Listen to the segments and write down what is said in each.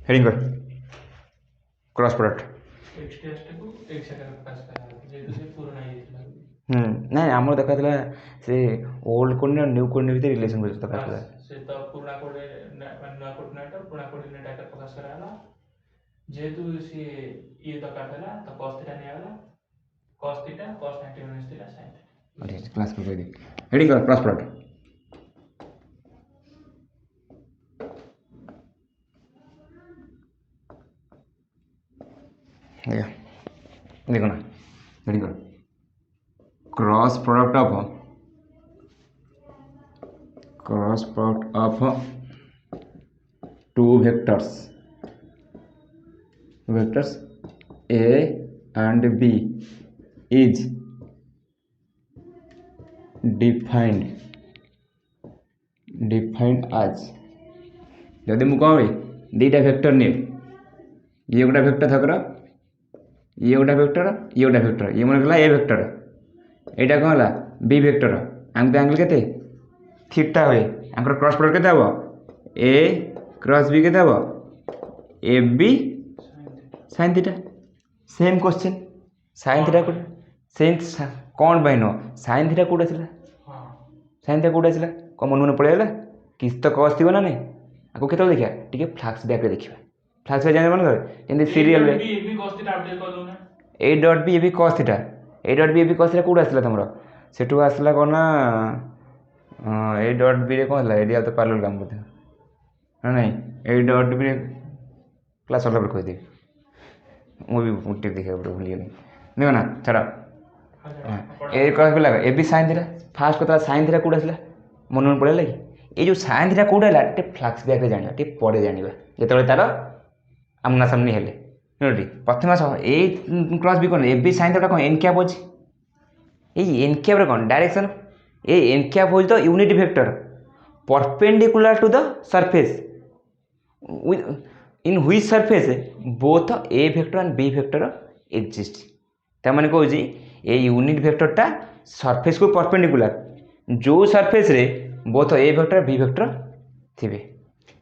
Heading कर cross product ନାଇଁ ଆମର ଦେଖାଥିଲା ସେ ଓଲ୍ଡ କୋଡିନେଟର ନ୍ୟୁ କୋଡିନେଟର ଭିତରେ ରିଲେସନ ଦେଖାଥିଲା ସେ ତ ପୁରୁଣା କୋଡେ ନୂଆ କୋଡିନେଟର ପୁରୁଣା କୋଡିନେଟର ଆକାର ପ୍ରକାଶ କରାଗଲା ଯେହେତୁ ସେ ଇଏ ଦରକାର ଥିଲା ତ cos θ ନିଆଗଲା cos θ cos 90 minus ଥିଲା sin θ क्लास कर दे हेडिंग कर क्रॉस प्रोडक्ट देखो ना हेडिंग कर cross product of two vectors a and b is defined as जदि मु कह दुईटा वेक्टर नि ये गोटा वेक्टर थकर ये गोटा वेक्टर ये गोटा वेक्टर ये मन गला ए वेक्टर एटा कौन है बी वेक्टर आंक एंगल केते थीटा हुए आंकर क्रॉस प्रोडक्ट केते हबो ए क्रॉस बी केते हबो A B sin theta same question sin theta को सेम कौन बहनो sin थीटा कोडा थिला sin थीटा कोडा थिला को मन मन पळेला किस तो cos थिबो ना नहीं आको केतो देखिया टिके फ्लैश बैक रे देखिबा फ्लैश बैक जाने मन करे जेंति सीरियल रे बी cos θ अपडेट कर दो ना A dot B A B cos theta A dot B A B cos theta कोडा आसला तमरो सेठू आसला कोन ना ए डॉट बी रे कोन हला एडिया तो पैरेलल काम करते नहीं ए डॉट बी रे क्लास वाला पर कह दे वो भी मुट्टे देखा बड़ो भूलिए नहीं देखो ना छड़ा ए क्रॉस पे लगा ए बी sin थीटा फास्ट कथा sin थीटा कोडा आसला मन मन पड़े लगी ए जो sin थीटा कोडा हला टे फ्लैश बैक रे जानिबा टे पड़े जानिबा जेतबे तार आमना सामने हेले नोटी प्रथम आस ए क्रॉस बी कौन ए बी sin थीटा कौन एन कैप अच्छी ये एन कैप रे कौन डायरेक्शन ए एन कैप हो तो unit vector perpendicular to the surface in which surface both A vector and B vector exist तार कहूँ ये यूनिट वेक्टरटा सरफेस को परपेंडिकुलर जो सरफेस रे both A vector B vector थे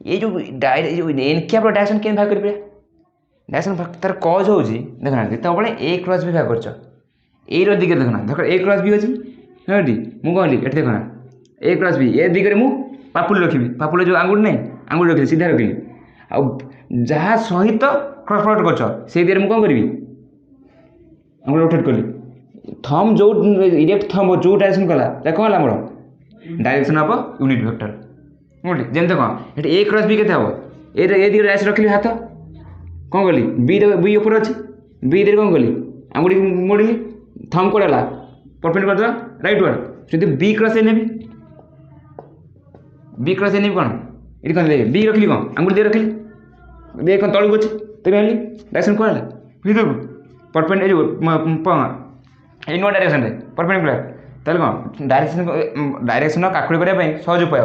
ये जो एन कैप डायरेक्शन के भाग कर डायरेक्शन तार कज हो देखना जितेबाला ए क्रॉस बी भाग कर एर दिगे देखना देख ए क्रॉस बी अच्छी हाँ मुझे कहली ये देखना ए क्रॉस बी ए दिगरे मु पापुल रखी पापुल जो आंगुठ नहीं आंगुठ रखी सीधा रखी आ जहाँ सहित क्रॉस प्रोडक्ट कर से दिगरे मुझे कौन करी आंगुठ रोटेट कली थम जो इरेक्ट थम जो डायरेक्शन कला कौन है मोर डायरेक्शन ऑफ यूनिट वेक्टर बुझे जमी कौन ये ए क्रॉस बी के हम ए दिगरे डायरेक्शन रखली हाथ कौन कली बी बी ऊपर अच्छी बी दे कौन कली आंगुठी मोड़िली थम कोड़ा परपेंड कर राइट वर्ड जब बी क्रॉस ए नेबी बी क्रॉस ए नेबी कौन ये कौन बी रखली कौन आंगुठी दे रखली बी कौन तलू अच्छे तेज आनी डायरेक्शन कौन है भीतर को परपेंड जो नुआ डायरेक्शन परपेंडिकुलर ताले कौन डायरेक्शन काकुड़ी करने सहज उपाय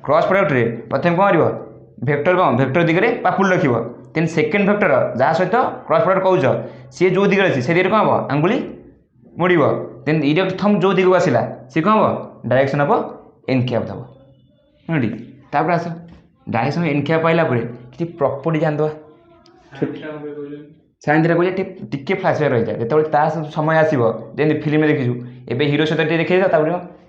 क्रॉस प्रोडक्ट रे प्रथम कौन कर वेक्टर कौन वेक्टर दिगरे पापुल रखिब तेन सेकेंड वेक्टर जहाँ सहित क्रॉस प्रोडक्ट कहूच सी जो दिगरे अच्छी से दिगरे कौन हम आंगुली मोड़ब देन इरेक्ट थम जो दिग आसला सी कौन हम डायरेक्शन ऑफ एन कैप दब हाँ तापर आस डायरेक्शन एन कैप पाइला कि प्रॉपर्टी जानदे sin थीटा कहले टिके फ्लैश बैक रही जाए जो समय आसो जमी फिल्म देखीजु एवं हिरो सहित देखिए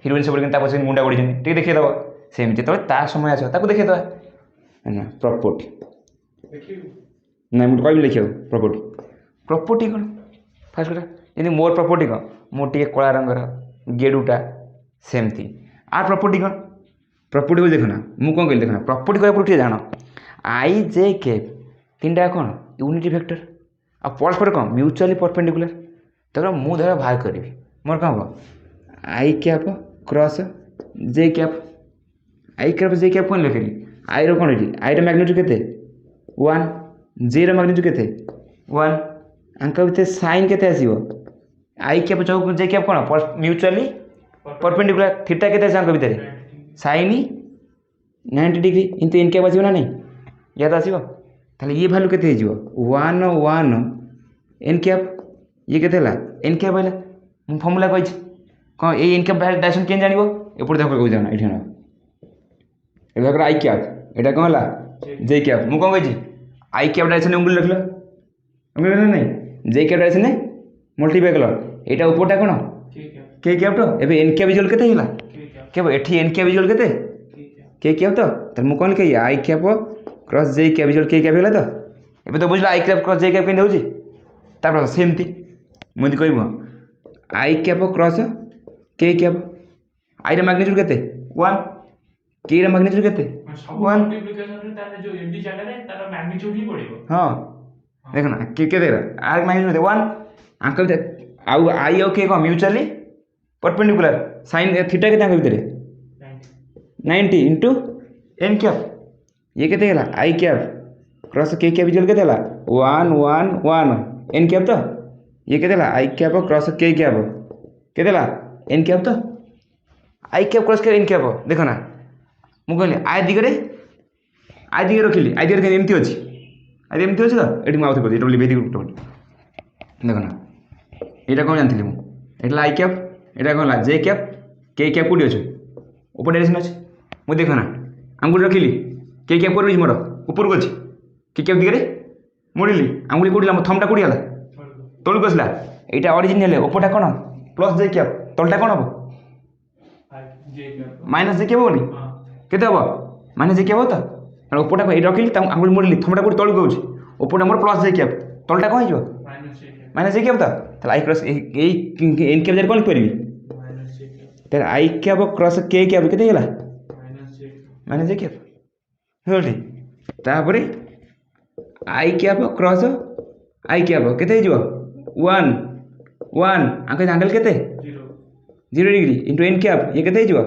हिरोइन सब पीछे मुंडा गड़ी टे देखीदेव सेमती जो समय आस देखीदे ना प्रॉपर्टी ना मुझे कह लिखा प्रॉपर्टी कौन फास्ट कथा जमी मोर प्रॉपर्टी कौन मोटे कला रंगर गेडूटा सेमती आर प्रॉपर्टी कौन प्रॉपर्टी को देखना मुझे कौन कहली देखना प्रॉपर्टी कह जान आई जे कैप तीन टा कौन यूनिट वेक्टर आ परस्पर कौन म्यूचुअली परपेंडिकुलर तक मुझे बाहर करी मोर कौन हम आई कैप क्रॉस जे कैप कौन लिखली आई रो कौन ये आई मैग्नीट्यूड के 1 जे मैग्नीट्यूड के 1 आंक भितर साइन के आसो आई कैप चौक जे कैप कौन म्यूचुअली परपेंडिकुलर थीटा के भितर sine 90 degree into N cap आसो ना नहीं या तो आसो ताले ये भैल्यू के 1 1 एन कैप ये के एन कैप है मुझे फर्मूला कही कौन ये एन कैप डायरेक्शन के जान एपटे देख कह जाना ये आई कैप यहाँ कौन है जे कैप मुझे कौन कही आई कैप डायरेक्शन उंगली रख लो नहीं जे कैप डायरेक्शन मल्टीप्लाई कल एटा ऊपरटा कोन के कैप तो एबे एन कैप इक्वल केते हिला केब एठी एन कैप इक्वल केते के कैप तो त मु कोन के आई कैप क्रॉस जे कैप इक्वल के कैप हिला तो एबे तो बुझला आई कैप क्रॉस जे कैप केन होची तापर सेमती मुदी कहबो आई कैप क्रॉस के कैप आई रे मैग्नीट्यूड केते 1 के रे मैग्नीट्यूड केते सब मल्टीप्लिकेशन रे तारे जो एबी जगह रे तार मैग्नीट्यूड ही पड़िबो हां देख ना के देरा आर मैग्नीट्यूड 1 अंकल दे आउ आई ओ के को म्यूचुअली परपेंडिकुलर sin थीटा के तांग भीतर 90 इनटू n कैप ये केते गेला आई cap cross K cap equal केते गेला 1 1 1 n कैप तो ये केते गेला आई कैप क्रॉस के कैप केते गेला n कैप तो आई कैप क्रॉस के n कैप देखो ना मु कहली आई दिगरे रखिली आई दिगरे एमती अछि आई एमती अछि तो एठी माउथ कर एटा लिबे देखो ना एटा कोन जानथिली मु एटा आई कैप एटा कोन ला जे कैप के कैप कोडी अछि ऊपर डायरेक्शन अछि मु देखो ना आंगुल रखिली के कैप कोडी मोर ऊपर को अछि के कैप दिगरे मोडिली आंगुली कोडिला मो थंबटा कोडी हला तोल कसला एटा original ऊपरटा cone plus J cap तलटा कोन हबो माइनस जे कैप होनी केते हबो माइनस जे कैप हो तो ऊपरटा को रखिली त आंगुल मोडिली थंबटा कोडी तोल को अछि ऊपरटा मोर प्लस जे कैप तलटा कोन हिजो माइनस जे कैप तो तले आई क्रॉस ए एन कैप जर कोन परबी तर आई कैप क्रॉस के कैप केते गेला माइनस जे कैप होल्टी तापरे आई कैप क्रॉस आई कैप केते हिजो 1 1 आंके एंगल केते 0 डिग्री इनटू एन कैप ये केते हिजो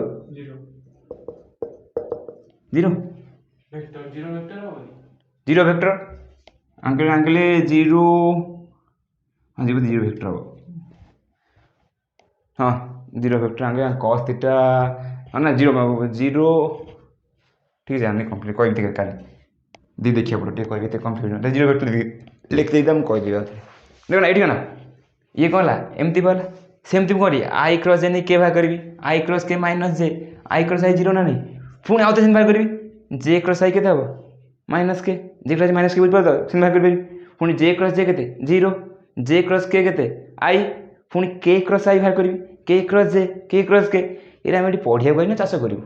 0 वेक्टर आंके एंगल 0 हाँ 0 वेक्टर हो हाँ 0 वेक्टर आंगे cos थीटा हाँ ना 0 ठीक है हमने कंप्लीट कोई भी काली दी देखिए पड़ो ठीक कोई भी कंफ्यूजन 0 वेक्टर लिख देदम कोई दिबा देखो ना एठी ना ये कोन ला एमती बोला सेमती करी आई क्रॉस जे नहीं के भाग करबी आई क्रॉस के माइनस जे आई क्रॉस आई 0 ना नहीं पुणी आउ तो सेन भाग करबी जे क्रॉस आई केते हबो माइनस के जे क्रॉस माइनस के बुझ पड़ो सेन भाग करबी पुणी जे क्रॉस जे केते 0 जे क्रॉस के केते आई पुणी के क्रॉस आई भाग करबी के क्रॉस के एरा हम एठी पढिया गई ना चाष करिवु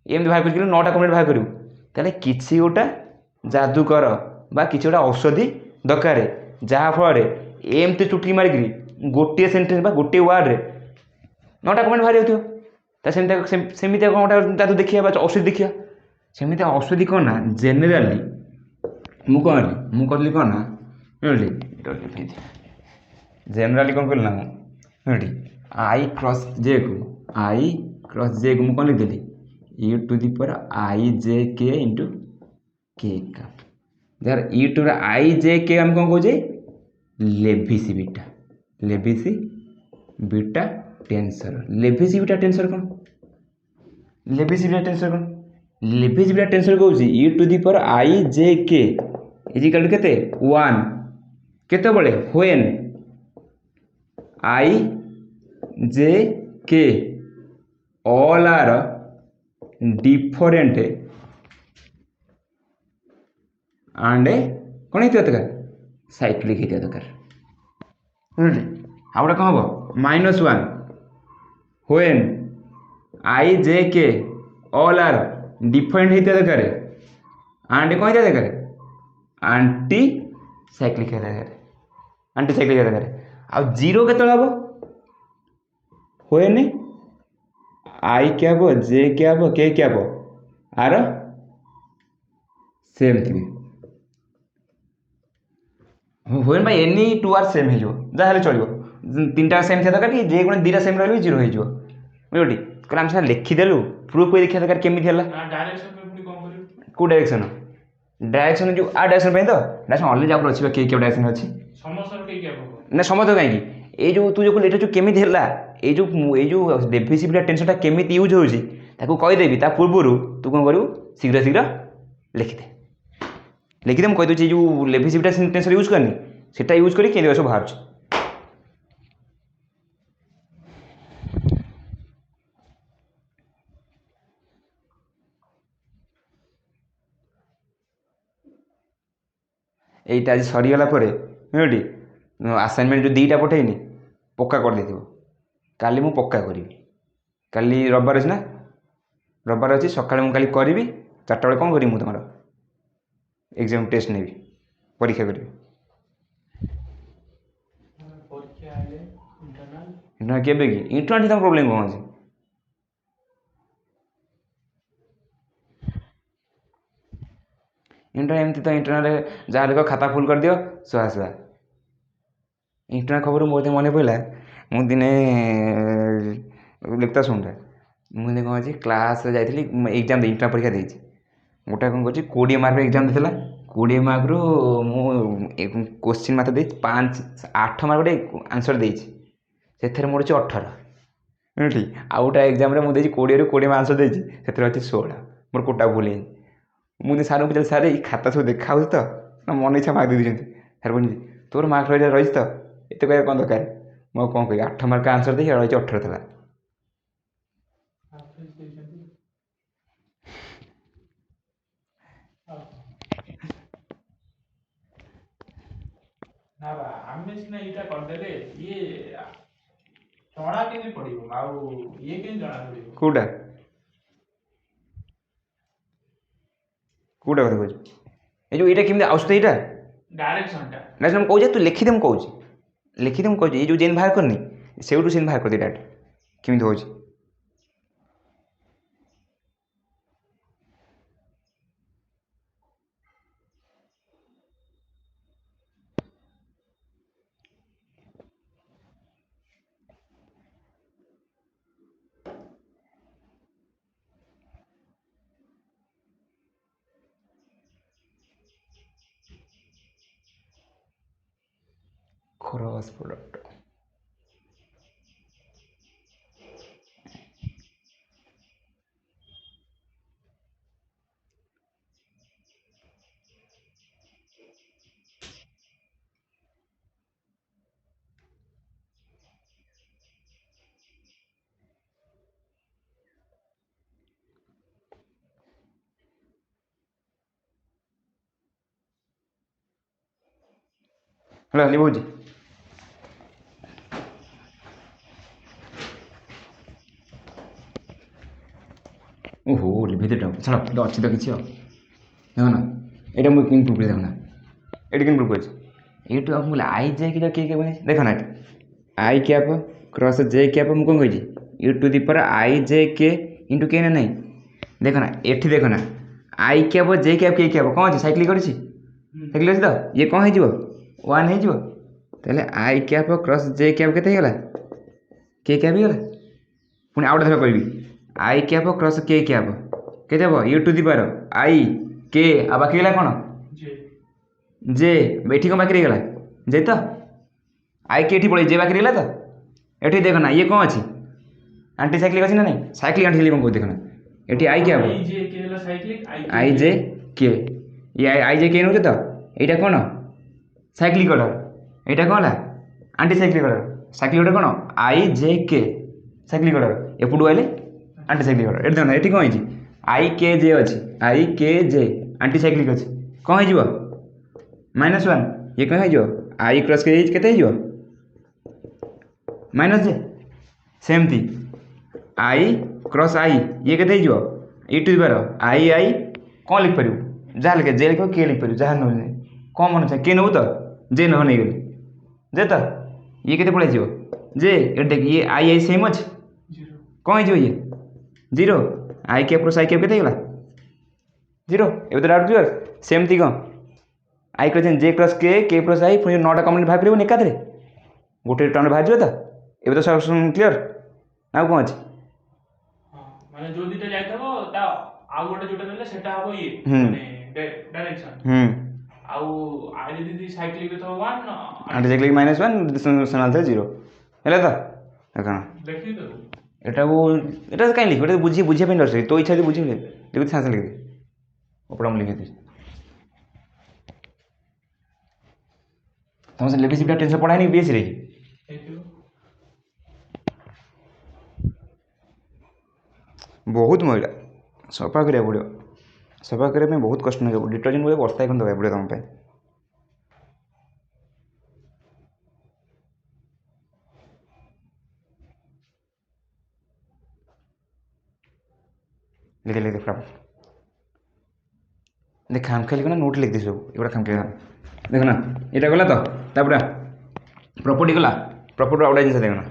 एमती भाग करिकि 9टा कमेंट भाग करिवु ताले किछि गोटा जादूकर बा किछि गोटा औषधि दरकार जहा फल एमती चुटकी मारिक गोटे सेंटेंस बा गोटे वर्ड रे 9टा कमेंट बाहर जाउथियो ता सेमिति कोनटा जादू देखिया बा औषधि देखिया सेमिति औषधि कोन ना जनरली मु कहली कोन ना बुझली जनरली कोन कहली ना बुझली आई क्रॉस जे को मु कोन लिख देली e to the power I J K into K का यार e to the I J K हम कोन कहजे Levi Civita tensor Levi Civita tensor कोन लेविस बीटा टेंसर कहउची e to the power I J K is equal to केते 1 केते बळे when I J के ऑल आर डिफरेंट एंड कौन हित दरकार साइक्लिक हित दरकार आउटा कौन हम -1 व्हेन आई जे के ऑल आर डिफरेंट हित दरकार एंड कौन हित दरकार एंटी साइक्लिक हित दरकार आ 0 केते हम when I cap J cap K cap are same थी when by any two are same हो जहाँ हेल्ले चलो 3टा सेम थी दरकार कि जे गुण 2टा सेम रही 0 हो बुझली कहले आम सीना लिखिदेलु प्रूफ कर देखा दरकार केमी है कौ डायरेक्शन जो आ डायरेक्शन तो डायरेक्शन अलरेडी आप अच्छी के डायरेक्शन अच्छी ना समझ कहीं ये जो तू जो लेटर जो केमी है ये जो डेफिसिट टेंसरटा केमी यूज होची ताको कहीदेवी ता पूर्व तू कौन करू शीघ्र लिखिदे मुझे कहीदे जो डेफिसिट टेंसर यूज करनी सेटा यूज करी केंद्र सब बाहर এইটা ଆଜି ସରିଗଲା ପରେ ବୁଝିଲଟି ଆସାଇନମେଣ୍ଟ ଯେଉଁ ଦୁଇଟା ପଠେଇନି ପକ୍କା କରିଦେଇଥିବ। କାଲି ମୁଁ ପକ୍କା କରିବି। କାଲି ରବିବାର ଅଛି ନା, ରବିବାର ଅଛି ସକାଳେ ମୁଁ କାଲି କରିବି। 4ଟା ବେଳେ କ'ଣ କରିବି ମୁଁ ତୁମର ଏକ୍ଜାମ୍ ଟେଷ୍ଟ ନେବି, ପରୀକ୍ଷା କରିବି। ପରୀକ୍ଷା ହେଲେ ଇଣ୍ଟରନାଲ ଇଣ୍ଟରନାଲ୍ କେବେ କି? ଇଣ୍ଟରନାଲ୍ ତମ ପ୍ରୋବ୍ଲେମ୍ କ'ଣ ଅଛି? ଇଣ୍ଟରନାଲ୍ ଏମିତି ତ ଇଣ୍ଟରନାଲ୍ ଯାହା ଲେଖ ଖାତା ଫୁଲ୍ କରିଦିଅ ଶୁଆ ଶୁଆ। ଇଣ୍ଟରନାଲ୍ ଖବର ମୋତେ ମନେ ପଡ଼ିଲା, ମୁଁ ଦିନେ ଲେଖତା ଶୁଣଟା, ମୁଁ ଦିନେ କ'ଣ ଅଛି କ୍ଲାସ୍ରେ ଯାଇଥିଲି ଏକ୍ଜାମ୍ ଦେଇ ଇଣ୍ଟରନାଲ୍ ପରୀକ୍ଷା ଦେଇଛି। ଗୋଟା କ'ଣ କରୁଛି 20 ମାର୍କର ଏକ୍ଜାମ୍ ଦେଇଥିଲା। 20 ମାର୍କରୁ ମୁଁ କୋଶ୍ଚିନ୍ ମାତ୍ର ଦେଇଛି 8 ମାର୍କ ଗୋଟେ ଆନ୍ସର୍ ଦେଇଛି, ସେଥିରେ ମୋର ଅଛି 18 ବୁଝିଲି। ଆଉ ଗୋଟେ ଏକ୍ଜାମ୍ରେ ମୁଁ ଦେଇଛି 20ରୁ 20 ମାର୍କ ଆନ୍ସର୍ ଦେଇଛି, ସେଥିରେ ଅଛି 16। ମୋର କୋଟା ଭୁଲ ହେଇଛି। ମୁଁ ସାର୍ଙ୍କୁ ପଚାରିଲି ସାର୍ ଏଇ ଖାତା ସବୁ ଦେଖାହେଉଛି ତ ନା ମନ ଇଚ୍ଛା ମାର୍କ ଦେଇଦେଇଛନ୍ତି? ସାର୍ କହୁଛନ୍ତି ତୋର ମାର୍କ ରହିଛି ତ, ଏତେ କହିବା କ'ଣ ଦରକାର। ମୁଁ ଆଉ କ'ଣ କହିବି, 8 ମାର୍କ ଆନ୍ସର୍ ଦେଇକି ରହିଛି 18 ଥିଲା। ନା ବା ଆମେ ସିନା ଏଇଟା କରିଦେଲେ ଇଏ ଜଣା କେମିତି ପଡ଼ିବ, ଆଉ ଇଏ କେମିତି ଜଣା ପଡ଼ିବ? କେଉଁଟା କେଉଁଟା କଥା କହୁଛୁ? ଏଇ ଯେଉଁ ଏଇଟା କେମିତି ଆସୁଛି ଏଇଟା ଡାଇରେକ୍ସନଟା ନା ମୁଁ କହୁଛି ତୁ ଲେଖିଦେ, ମୁଁ କହୁଛି ଲେଖିଦେ, ମୁଁ କହୁଛି ଏଇ ଯେଉଁ ଯେନ୍ ବାହାର କରିନି ସେଇଠୁ ସେମିତି ବାହାର କରିଦେ ଡାଇରେକ୍ଟ କେମିତି ହେଉଛି। cross product ହେଲା ଲିଭଉଛି। ଓହୋ ଲିଭେଇଦେଟା ଛାଡ଼ ତ ଅଛି ତ କିଛି ଆଉ ଦେଖ ନା, ଏଇଟା ମୁଁ କେମିତି ପ୍ରୁଭ୍ ଦେଖ ନା, ଏଇଟା କେମିତି ପ୍ରୁଭ୍ କରିଛି। ଏଇଠୁ ଆଉ ମୁଁ ଆଇ ଯାଇକି କିଏ କିଏ ବନେଇଛି ଦେଖ ନା, ଏଠି I cap cross J cap ମୁଁ କ'ଣ କହିଛି U to the power I J K into K ନା ନାହିଁ। ଦେଖ ନା ଏଠି ଦେଖ ନା I cap J cap K cap କ'ଣ ଅଛି ସାଇକ୍ଲିକ୍ କରିଛି, ସାଇକ୍ଲିକ୍ ଅଛି ତ ଇଏ କ'ଣ ହେଇଯିବ 1 ହେଇଯିବ। ତାହେଲେ I cap cross J cap କେତେ ହେଇଗଲା କେ କ୍ୟାପ୍ ହେଇଗଲା। ପୁଣି ଆଉ ଗୋଟେ ଧର କହିବି I cap cross K cap କେତେ ହେବ U to the power I K ଆଉ ବାକି ରହିଲା କ'ଣ ଜେ। ଏଠି କ'ଣ ବାକି ରହିଗଲା ଜେ ତ, ଆଇ କେ ଏଠି ପଳେଇ ଜେ ବାକି ରହିଲା ତ। ଏଠି ଦେଖ ନା ଇଏ କ'ଣ ଅଛି ଆଣ୍ଟି ସାଇକ୍ଲିକ୍ ଅଛି ନା ନାହିଁ, ସାଇକ୍ଲିକ୍ ଆଣ୍ଟି କ'ଣ କହୁଛି ଦେଖ ନା, ଏଠି ଆଇ କ୍ୟାପ୍ ଆଇ ଜେ କେ ଇଏ ଆଇ ଜେ କେ ନେଉଛ ତ, ଏଇଟା କ'ଣ ସାଇକ୍ଲିକ୍ ଅର୍ଡ଼ର, ଏଇଟା କ'ଣ ହେଲା anti cyclic order. Cyclic order କ'ଣ I J K cyclic order, ଏପଟୁ ଆଇଲେ ଆଣ୍ଟି ସାଇକ୍ଲିକ୍ ଅର୍ଡ଼ର। ଏଠି ଦେଖ ନା ଏଠି କ'ଣ ହେଇଛି ଆଇ କେ ଜେ ଅଛି, I K J anti cyclic ଅଛି, କ'ଣ ହେଇଯିବ -1। ଇଏ କ'ଣ ହେଇଯିବ ଆଇ କ୍ରସ୍ କେ କେତେ ହେଇଯିବ -ଜେ। ସେମିତି ଆଇ କ୍ରସ୍ ଆଇ ଇଏ କେତେ ହେଇଯିବ U to the power I I କ'ଣ ଲେଖିପାରିବୁ ଯାହା ଲେଖେ ଜେ ଲେଖିବ କେ ଲେଖିପାରିବୁ ଯାହା ନେବୁ କ'ଣ ମନେ ଅଛି କେ ନେବୁ ତ ଜେ ନେବ ନେଇଗଲି ଜେ ତ ଇଏ କେତେ ପଳେଇଯିବ ଜେ। ଏଠି ଦେଖ ଇଏ ଆଇ ଆଇ ସେମ୍ ଅଛି, କ'ଣ ହେଇଯିବ ଇଏ 0। I cap cross I cap କେତେ ହେଇଗଲା 0। ଏବେ ତ ଡାଉଟ୍ କ୍ଲିୟର୍। ସେମିତି କ'ଣ I cross J cross K cross I ପୁଣି 9ଟା କମ୍ପ୍ଲିଟ୍ ବାହାର କରିବନି ଏକାଥରେ ଗୋଟେ ଟର୍ଣ୍ଣରେ ବାହାରିଯିବ ତ। ଏବେ ତ ସବୁ କ୍ଲିୟର୍ ଆଉ କ'ଣ ଅଛି। ମାନେ ଯୋଉ ଦିଟା ଯାଇଥିବ ତା ଆଉ ଗୋଟେ ଯୋଉଟା ନେଲେ ସେଟା ହବ ଇଏ ମାନେ ଡାଇରେକ୍ସନ। ଆଉ ଆଇ ଯଦି ସାଇକ୍ଲିକ୍ ରେ ଥବ 1 ଆଣ୍ଟି ସାଇକ୍ଲିକ୍ -1 ସେନାଲ ଥାଏ 0 ହେଲା ତ। ଦେଖ ଦେଖିବି ତ ଏଟାକୁ ଏଟା କାହିଁ ଲିଖ, ଏଟା ବୁଝିବା ପାଇଁ ଦରକାର, ତୋ ଇଚ୍ଛା ଯଦି ବୁଝିବି ଲେଖି ସାଙ୍ଗେ ସାଙ୍ଗେ ଲେଖିଦେ ଅପଡ଼ା ମୁଁ ଲେଖିଦେବି। ତମ ସେ ଲେଖିସିଟା ଟେନ୍ସନ୍ ପଢ଼ାଏନି ବିଏସ୍ସିରେ ବହୁତ ମଇଳା ସଫା କରିବାକୁ ପଡ଼ିବ। ସଫା କରିବା ପାଇଁ ବହୁତ କଷ୍ଟ କରିବାକୁ ପଡ଼ିବ, ଡିଟର୍ଜେଣ୍ଟ ବୋଧେ ବର୍ଷା এখন ଦେବାକୁ ପଡ଼ିବ ତମ ପାଇଁ। लिखे लिखे फटाफट देख खामखिया लिखना नोट लिख दे सब एगुड़ा खामखिया देखना यहाँ गला तो तापरा प्रॉपर्टी गला प्रॉपर्टी आउटा जिन देखना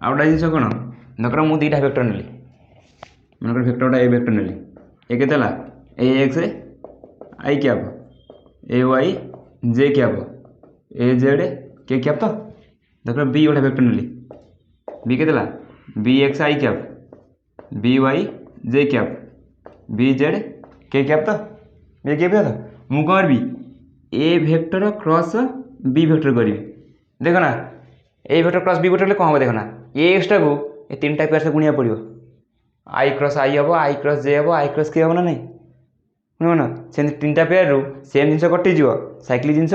आउटा जिन कौन धर मुझे दुटा भेक्टर नेली मनकर भेक्टरटा ए भेक्टर नेली ए के A X I cap A Y J cap A Z K cap तो धर बी गोटे भेक्टर नेली बी के B X I cap B Y J cap B Z K cap तो बी के तो मुझे कौन करबी A vector cross B vector करी देख ना A vector cross B vector कौन हम देखना ए एक्सटा को ये तीन टाइप से गुणिया पड़ो आई क्रॉस आई हम आई क्रॉस जे हम आई क्रॉस के हम ना नहीं शुण ना से तीन टा पेयर सेम जिन कटिज साइक्लिक जिन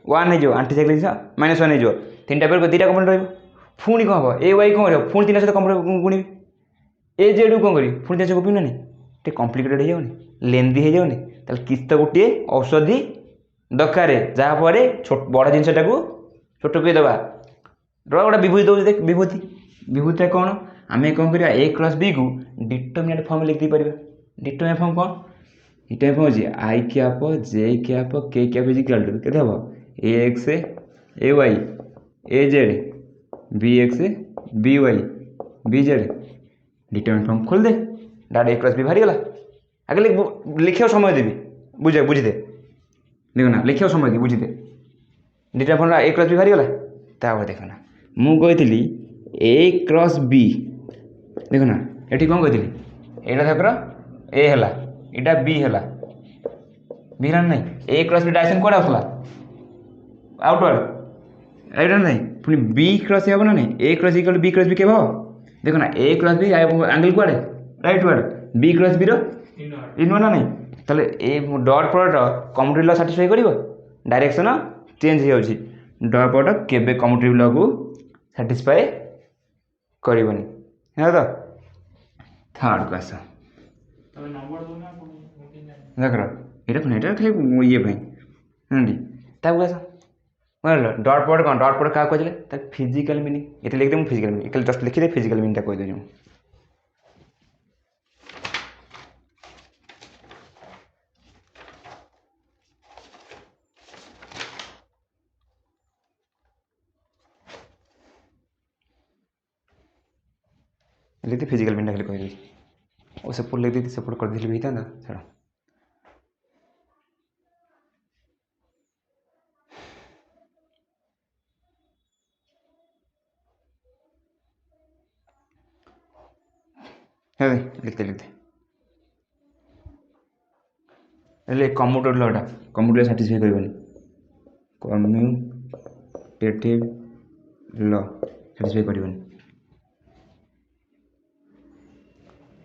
वन हो आंटी साइक्लिक जिन -1 हो तीन टा पेयर को दुटा कम्पोनेंट रुणी कौन हम ए वाई कौन कर पुणी तीन सहित कम्पोनेंट गुणी ए जेड कौन करी पुणी तीन सहित गुणी ना टे कम्प्लिकेटेड हो जाऊनी लेंदी हो जाऊनी ताल किस तो गोटे औषधि दरकार जहाँपर बड़ जिनटा को छोट को दबा गोटे विभूति दौर देख विभूति विभूति कौन आम कौन कर ए क्रॉस बी को डिटरमिनेंट फॉर्म लिख दी पार डिटरमिनेंट फॉर्म कौन ये फॉर्म हो I cap J cap K cap is equal to के हम A X A Y A Z B X B Y B Z determinant form खोल दे डायरेक्ट ए क्रॉस बी बाहरी गला आगे लिखा समय देवी बुझे बुझीदे देखना लिखा समय दे बुझीदे डिटरमिनेंट फॉर्म ए क्रॉस बी बाहरी गला तापर देखना मुझे ए क्रॉस बी देखना ये कौन कही यहाँ धर ए है इटा बी है बी है ना ए क्रॉस बी डायरेक्शन कौन आसला आउटवर्ड राइट ना नहीं पुणी बी क्रॉस हे ना नहीं A cross equal B cross B के देखो ना ए क्रॉस बी एंगल कुआड़े rightward B cross B inward ना नहीं ताले A dot product commutative law satisfy करिवो डायरेक्शन चेंज हो जाउछि डॉट प्रोडक्ट केबे कम्यूटेटिव लॉ को सैटिस्फाई करबनी है तो थर्ड को आस देख ये खाली ये ताकू आस डॉट प्रोडक्ट कौन डॉट प्रोडक्ट क्या कहते फिजिकल मीनिंग ये लिखदे मुझे फिजिकल मीनिंग जस्ट लिखिदे फिजिकल मीनिंग कहीदे लिखते फिजिकल मीनिंग खाली कहीदे और सेपट लिख दी सेपट कर दी था छाड़ है लिखते लिखते कम्यूटेटिव लॉटा कम्यूटेटिव सैटिस्फाई करबनी कम्यूटेटिव लॉ सैटिस्फाई करबनी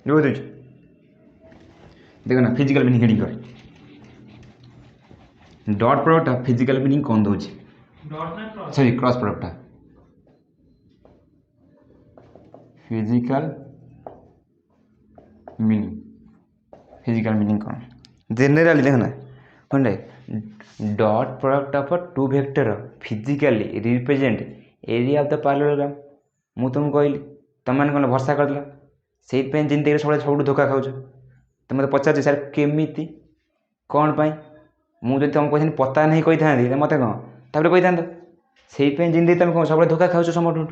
देखो ना फिजिकल मीनिंग हेडिंग कर डॉट प्रोडक्ट फिजिकल मीनिंग कौन दौर sorry cross product physical meaning कौन जनरली देखना कौन dot product of two vector physically represent area of the parallelogram मु तुमको कहली तुम मैंने कौन भरसा करदेल से जिंदगी सब धोखा खाऊ तो मत पचार सर केमी कौन पाई मुझे तुमको कही पता नहीं कही था मत कौन तापर कही था से जिंदगी तुम कौन सब धोखा खाऊ समझ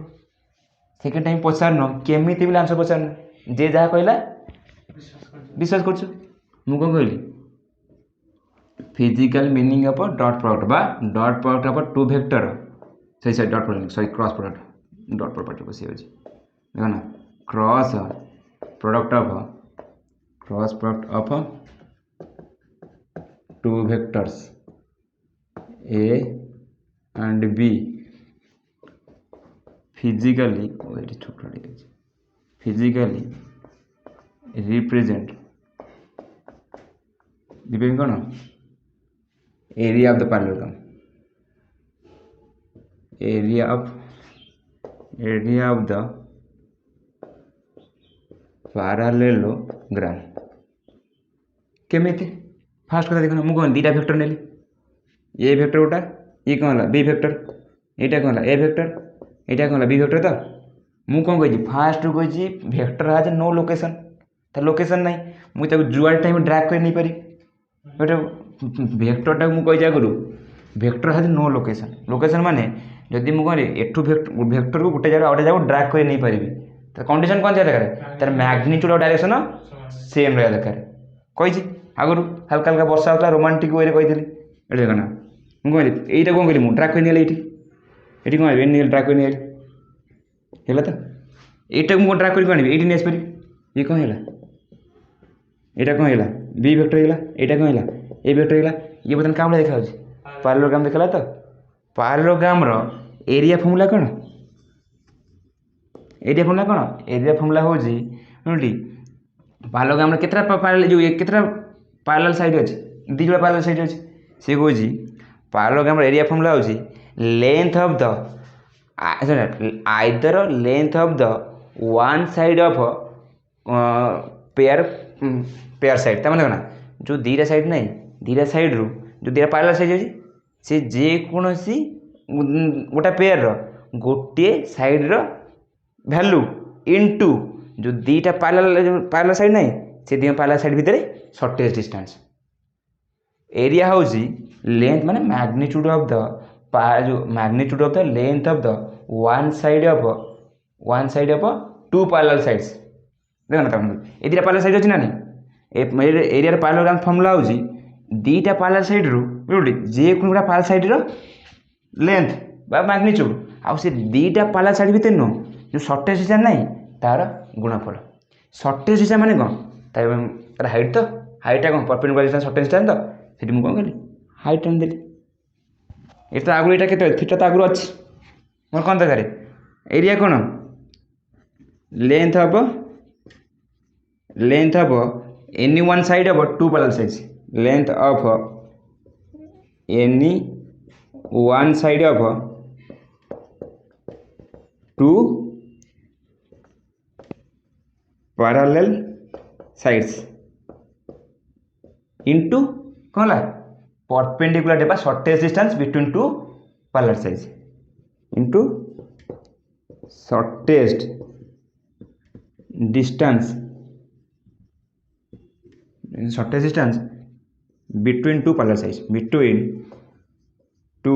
सेकेंड टाइम पचार केमी बोले आंसर पचार जे जहाँ कहला विश्वास कर कौन कहली physical meaning of dot product बा dot product of two vector सही dot product sorry cross product dot product बस देखो ना cross product of two vectors A and B physically represent कौन area of the parallelogram area of the parallelogram केमी fast कथा देखना मुझे कौन दुटा वेक्टर नेली ए वेक्टर गोटा ये कौन है बी वेक्टर यहाँ कौन है ए वेक्टर यहाँ कौन है बी वेक्टर तो मुझे कौन कही फास्ट कही वेक्टर हैज नो लोकेशन ତାର ଲୋକେସନ୍ ନାହିଁ। ମୁଁ ତାକୁ ଯୁଆଡ଼େ ଟାଇମ୍ ଡ୍ରାଗ୍ କରି ନେଇପାରିବି। ଗୋଟେ ଭେକ୍ଟରଟାକୁ ମୁଁ କହିଛି ଆଗରୁ vector has no location. Location ମାନେ ଯଦି ମୁଁ କହିଲି ଏଠୁ ଭେକ୍ଟରକୁ ଗୋଟେ ଜାଗାରୁ ଆଉ ଗୋଟେ ଜାଗାକୁ ଡ୍ରାଗ୍ କରି ନେଇପାରିବି, ତ କଣ୍ଡିସନ୍ କ'ଣ ଥିବା ଦରକାର? ତାର ମ୍ୟାଗ୍ନିଚ୍ୟୁଡ଼୍ ଆଉ ଡାଇରେକ୍ସନ୍ ସେମ୍ ରହିବା ଦରକାର। କହିଛି ଆଗରୁ ହାଲକା ହାଲକା ବର୍ଷା ହେଉଥିଲା ରୋମାଣ୍ଟିକ୍ ୱେରେ କହିଥିଲି। ଏଠି ଦେଖ ନା ମୁଁ କହିଲି ଏଇଟା କ'ଣ କହିଲି ମୁଁ ଡ୍ରାଗ୍ କରି ନେଇଗଲି ଏଠି କ'ଣ କହିବି ଏଠି ଡ୍ରାଗ୍ କରି ନେଇଗଲି ହେଲା ତ। এইটাକୁ ମୁଁ ଡ୍ରାଗ୍ କରିକି ଆଣିବି ଏଇଠି ନେଇ ଆସିପାରିବି। ଇଏ କ'ଣ ହେଲା? ଏଇଟା କ'ଣ ହେଲା? ବି ଭେକ୍ଟର ହେଇଗଲା। ଏଇଟା କ'ଣ ହେଲା? ଏ ଭେକ୍ଟର ହେଇଗଲା। ଇଏ ବର୍ତ୍ତମାନ କାଁ ଭଳିଆ ଦେଖାଯାଉଛି? ପାରାଲୋଗ୍ରାମ ଦେଖାଗଲା ତ। ପାରାଲୋଗ୍ରାମର ଏରିଆ ଫର୍ମୁଲା କ'ଣ? ଏରିଆ ଫର୍ମୁଲା କ'ଣ? ଏରିଆ ଫର୍ମୁଲା ହେଉଛି ଶୁଣୁଟି ପାରାଲୋଗ୍ରାମର କେତେଟା କେତେଟା ପାରାଲାଲ ସାଇଡ୍ ଅଛି? ଦୁଇ ଯୋଡ଼ା ପାରାଲାଲ ସାଇଡ୍ ଅଛି। ସେ କହୁଛି ପାରାଲୋଗ୍ରାମର ଏରିଆ ଫର୍ମୁଲା ହେଉଛି length of the either length of the one side of pair side. ତାମାନେ କ'ଣ? ଯେଉଁ ଦୁଇଟା ସାଇଡ୍ ନାହିଁ ଦୁଇଟା ସାଇଡ୍ରୁ ଯେଉଁ ଦୁଇଟା ପାରାଲାଲ ସାଇଡ୍ ଅଛି ସେ ଯେକୌଣସି ଗୋଟେ ପେୟାରର ଗୋଟିଏ ସାଇଡ୍ର ଭ୍ୟାଲୁ ଇଣ୍ଟୁ ଯେଉଁ ଦୁଇଟା ପାରାଲାଲ ସାଇଡ୍ ନାହିଁ ସେ ଦୁଇ ପାରାଲାଲ ସାଇଡ୍ ଭିତରେ ସର୍ଟେଜ୍ ଡିଷ୍ଟାନ୍ସ। ଏରିଆ ହେଉଛି ଲେନ୍ଥ ମାନେ magnitude of the magnitude of the length of the one side of two parallel sides. ଦେଖ ନା ତାମାନେ ଏ ଦୁଇଟା ପାରାଲାଲ ସାଇଡ୍ ଅଛି ନା ନାହିଁ? ଏରିଆର ପାରାଲୋଗ୍ରାମ ଫର୍ମୁଲା ହେଉଛି ଦୁଇଟା ପାରାଲାଲ ସାଇଡ୍ରୁ ବୁଝିଲୁ ଯେକୌଣସି ଗୋଟେ ପାରାଲାଲ ସାଇଡ୍ର ଲେନ୍ଥ ବା ମ୍ୟାଗ୍ନିଚ୍ୟୁଡ୍ ଆଉ ସେ ଦୁଇଟା ପାରାଲାଲ ସାଇଡ୍ ଭିତରେ ନୁହଁ ଯେଉଁ ସର୍ଟେଜ୍ ଡିଷ୍ଟାନ୍ସ ନାହିଁ ତାର ଗୁଣଫଳ। ସର୍ଟେଜ୍ ଡିଷ୍ଟାନ୍ସ ମାନେ କ'ଣ? ତାର ହାଇଟ୍ ତ ହାଇଟ୍ଟା କ'ଣ ପରପେଣ୍ଡିକୁଲାର ଡିଷ୍ଟାନ୍ସ ସର୍ଟେଜ୍ ଡିଷ୍ଟାନ୍ସ ତ ସେଠି ମୁଁ କ'ଣ କଲି ହାଇଟ୍ ଆଣିଦେଲି। ଏଠି ତ ଆଗରୁ ଏଇଟା କେତେ ଥିଟା ତ ଆଗରୁ ଅଛି। ମୋର କ'ଣ ଦରକାର? ଏରିଆ କ'ଣ? Length of any one side of two parallel sides. Length of any one side of two parallel sides into କ'ଣ ହେଲା ପରପେଣ୍ଡିକୁଲାର ବା shortest distance between two parallel sides into shortest distance between two parallel sides between two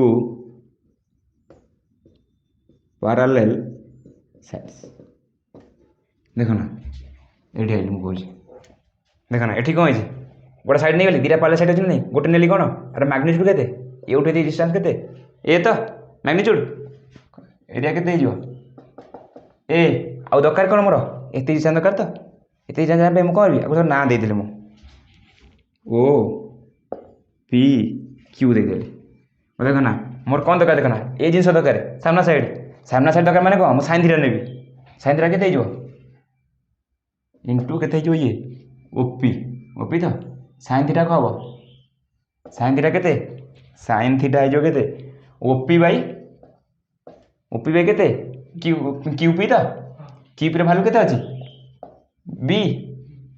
parallel sides. ଦେଖ ନା ଏଠି ଆଇଲି ମୁଁ କହୁଛି ଦେଖ ନା ଏଠି କ'ଣ ହେଇଛି ଗୋଟେ ସାଇଡ୍ ନେଇଗଲି ଦୁଇଟା ପାରାଲାଲ ସାଇଡ୍ ଅଛି ନା ନାହିଁ ଗୋଟେ ନେଲି କ'ଣ ଆର ମ୍ୟାଗ୍ନିଚ୍ୟୁଡ୍ କେତେ ଏଇଠୁ ଏତିକି ଡିଷ୍ଟାନ୍ସ କେତେ ଏ ତ ମ୍ୟାଗ୍ନିଚ୍ୟୁଡ୍ ଏରିଆ କେତେ ହେଇଯିବ ଏ ଆଉ ଦରକାର କ'ଣ ମୋର ଏତିକି ଡିଷ୍ଟାନ୍ସ ଦରକାର ତ ଏତିକି ଡିଷ୍ଟାନ୍ସ ପାଇଁ ମୁଁ କ'ଣ କରିବି ଆଗରୁ ନାଁ ଦେଇଥିଲି ମୁଁ ଓ ପି କ୍ୟୁ ଦେଇଦେଲି। ଦେଖ ନା ମୋର କ'ଣ ଦରକାର ଦେଖ ନା ଏ ଜିନିଷ ଦରକାର ସାମ୍ନା ସାଇଡ୍ ଦରକାର ମାନେ କ'ଣ ମୁଁ ସାଇନ୍ ଥିଟା ନେବି ସାଇନ୍ ଥିଟା କେତେ ହେଇଯିବ ଇଣ୍ଟୁ କେତେ ହେଇଯିବ ଇଏ ଓପି ତ ସାଇନ୍ ଥିଟା କ'ଣ ହେବ ସାଇନ୍ ଥିଟା କେତେ ସାଇନ୍ ଥିଟା ହେଇଯିବ କେତେ ଓପି ବାଇ କେତେ କ୍ୟୁପି ତ କ୍ୟୁପିର ଭ୍ୟାଲୁ କେତେ ଅଛି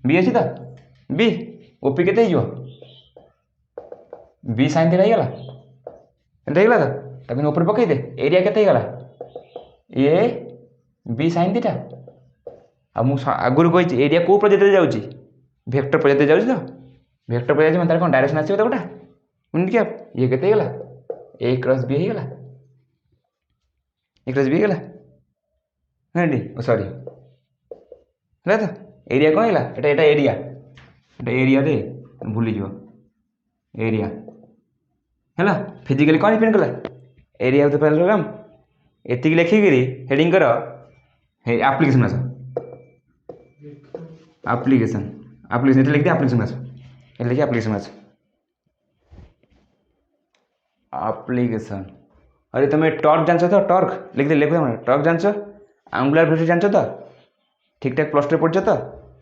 ବି ଅଛି ତ ବି ଓପି କେତେ ହେଇଯିବ ବି ସାଇନ୍ ଥିଟା ହେଇଗଲା ତ ତାକୁ ଉପରେ ପକାଇଦେ ଏରିଆ କେତେ ହେଇଗଲା ଏ ବି ସାଇନ୍ ଥିଟା। ଆଉ ମୁଁ ଆଗରୁ କହିଛି ଏରିଆ କେଉଁ ପ୍ରଜାତିରେ ଯାଉଛି ଭେକ୍ଟର ପ୍ରଜାତିରେ ଯାଉଛି ତ ଭେକ୍ଟର ପ୍ରଜାତି ମାନେ ତାର କ'ଣ ଡାଇରେକ୍ସନ୍ ଆସିବ ତ ଗୋଟା ୟୁନିଟ୍ କ୍ୟାପ୍ ଇଏ କେତେ ହେଇଗଲା ଏ କ୍ରସ୍ ବି ହେଇଗଲା ସରି ହେଲା ତ ଏରିଆ କ'ଣ ହେଇଗଲା ଏଇଟା ଏରିଆରେ ଭୁଲିଯିବ ଏରିଆ ହେଲା ଫିଜିକାଲି କ'ଣ ଡିପେଣ୍ଡ କଲା ଏରିଆ ଅଫ୍ ଦ ପାରାଲୋଗ୍ରାମ ଏତିକି ଲେଖିକିରି ହେଡ଼ିଂ କର ଆପ୍ଲିକେସନ୍ ଆସ ଆପ୍ଲିକେସନ୍ ଏଠି ଲେଖିଦିଏ ଆପ୍ଲିକେସନ୍ ଆସ ଏଠି ଲେଖି ଆପ୍ଲିକେସନ୍ अरे तुम टर्क जान तो टर्क लिख लिख टर्क जान आंगुलार वेलोसिटी जान तो ठीक ठाक प्लस टू पढ़ तो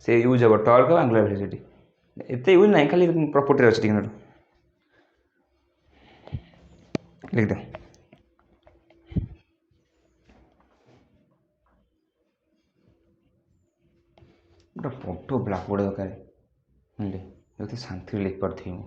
से यूज हे टर्क आंगुलार वेलोसिटी एत यूज ना खाली प्रॉपर्टी अच्छी लिख दे गोटे बड़ ब्लाक बोर्ड दरकार जो शांति लिख पार्थी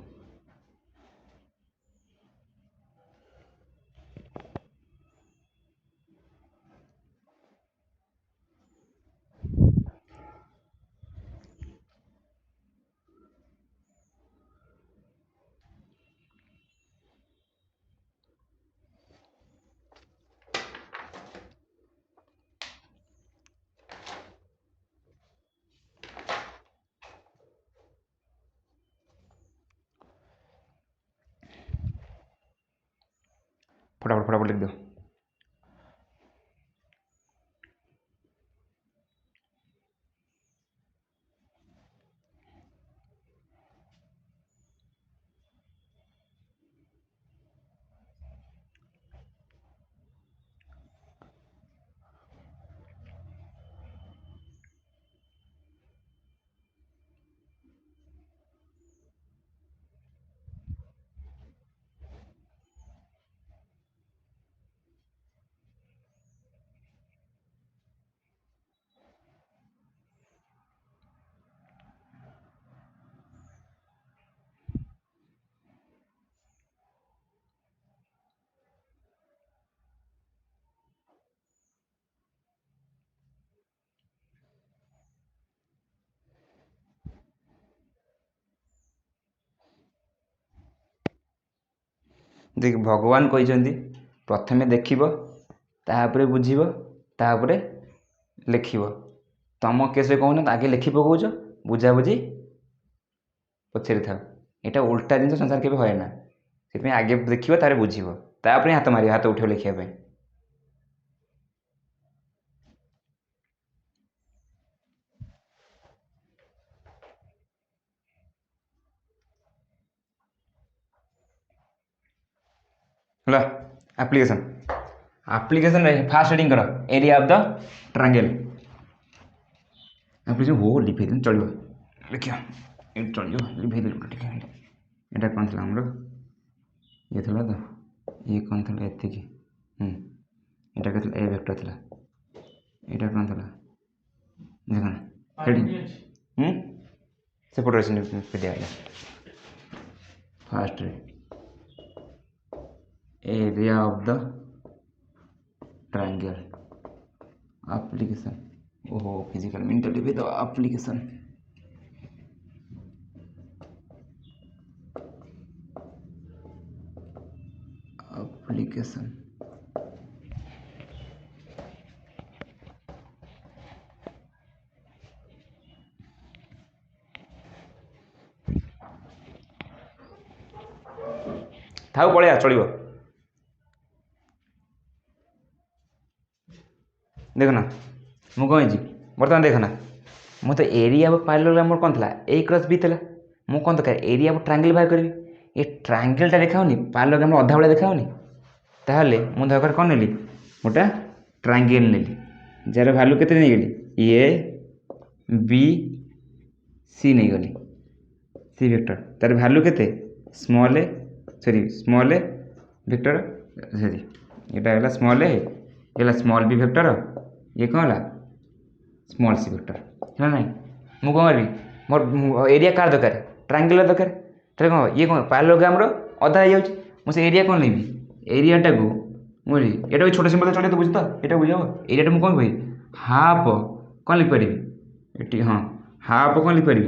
फटाफट फटाफट लिख दो। देख भगवान कहते प्रथमे देखिब तापर बुझिब तापर लिखिब। तुम केस कहून आगे लिखि पकाउछ बुझाबुझी पछरे था। यहाँ उल्टा जिन संसार के है ना से आगे देखिए तार बुझिब तापर हाथ मार हाथ उठे लिखापी। ହେଲା ଆପ୍ଲିକେସନ୍ ଆପ୍ଲିକେସନ୍ ଫାଷ୍ଟ ହେଡ଼ିଂ କର area of the triangle. Application ହୋ ଲିଭେଇ ଚଳିବ ଲେଖିବା ଏଠି ଚଳିବ ଲିଭେଇ ଦେଲି ଟିକେ। ଏଇଟା କ'ଣ ଥିଲା ଆମର ଇଏ ଥିଲା ତ ଇଏ କ'ଣ ଥିଲା ଏତିକି ଏଇଟା କେତେ ଏ ଭେକ୍ଟର ଥିଲା ଏଇଟା କ'ଣ ଥିଲା ଦେଖ ନା ହେଡ଼ିଂ ସେପଟେ ଦିଆହେଲା ଫାଷ୍ଟରେ area of the triangle application. ओहो फिजिकल मीन तो लिखे तो एप्लीकेशन एप्लीकेशन था पड़े चलो देखना मु कौन बर्तमान देखना मो तो एरिया ऑफ पैरेललोग्राम मोर कौन था ए क्रॉस बी था मु कौन दरकार एरिया ऑफ ट्रायंगल बाहर करी ये ट्रायंगलटा देखाऊनी पैरेललोग्राम अधा भाया देखाऊनी ताहले मु दरकार कौन नेली गोटा ट्रायंगल नेली जार भैल्यू केते नहीं गली ए बी सी नहीं गली सी वेक्टर तार भैल्यू केते स्मॉल ए वेक्टर सॉरी एटा है स्मॉल ए ये स्मॉल बी वेक्टर ये कौन है स्मॉल सी वेक्टर है ना मु कौन करी मोर एरिया कार दरकार ट्रायंगल दरकार तो कौन ये कौन पैरेललोग्राम रो अधा हो जाए मुझे एरिया कौन लेबी एरियाटा को मुझे एटा भी छोट सिंबल चले तो बुझ तो ये बुझ एरियाटा मुझे कौन कही हाफ कौन लिखिपारि ये हाँ हाफ कौन लिखिपारि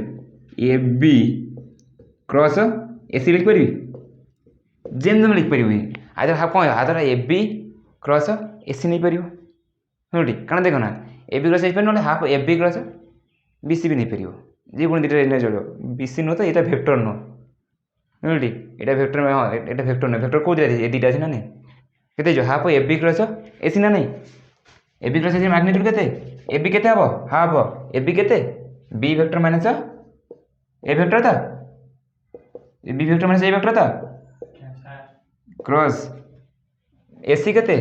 A B cross A C लिखिपारि जेम तुम लिखिपारि आदर हाफ कौन आदर ए बी क्रॉस ए सी नहीं पार हाँ कारण देख ना ए बी क्रॉस ए ना half A B cross B C भी नहीं पार जी पुणी दुटा चलो बी सी नुह तो यहाँ भेक्टर नुह नुटी यहाँ भेक्टर हाँ यहाँ भेक्टर नुह भेक्टर कौन ए दुटा अच्छे ना नहीं के half A B cross A C ना नहीं A B cross A magnitude के ए बी के हाफ ए बी के B vector minus A vector था B vector minus A vector था क्रॉस ए सी के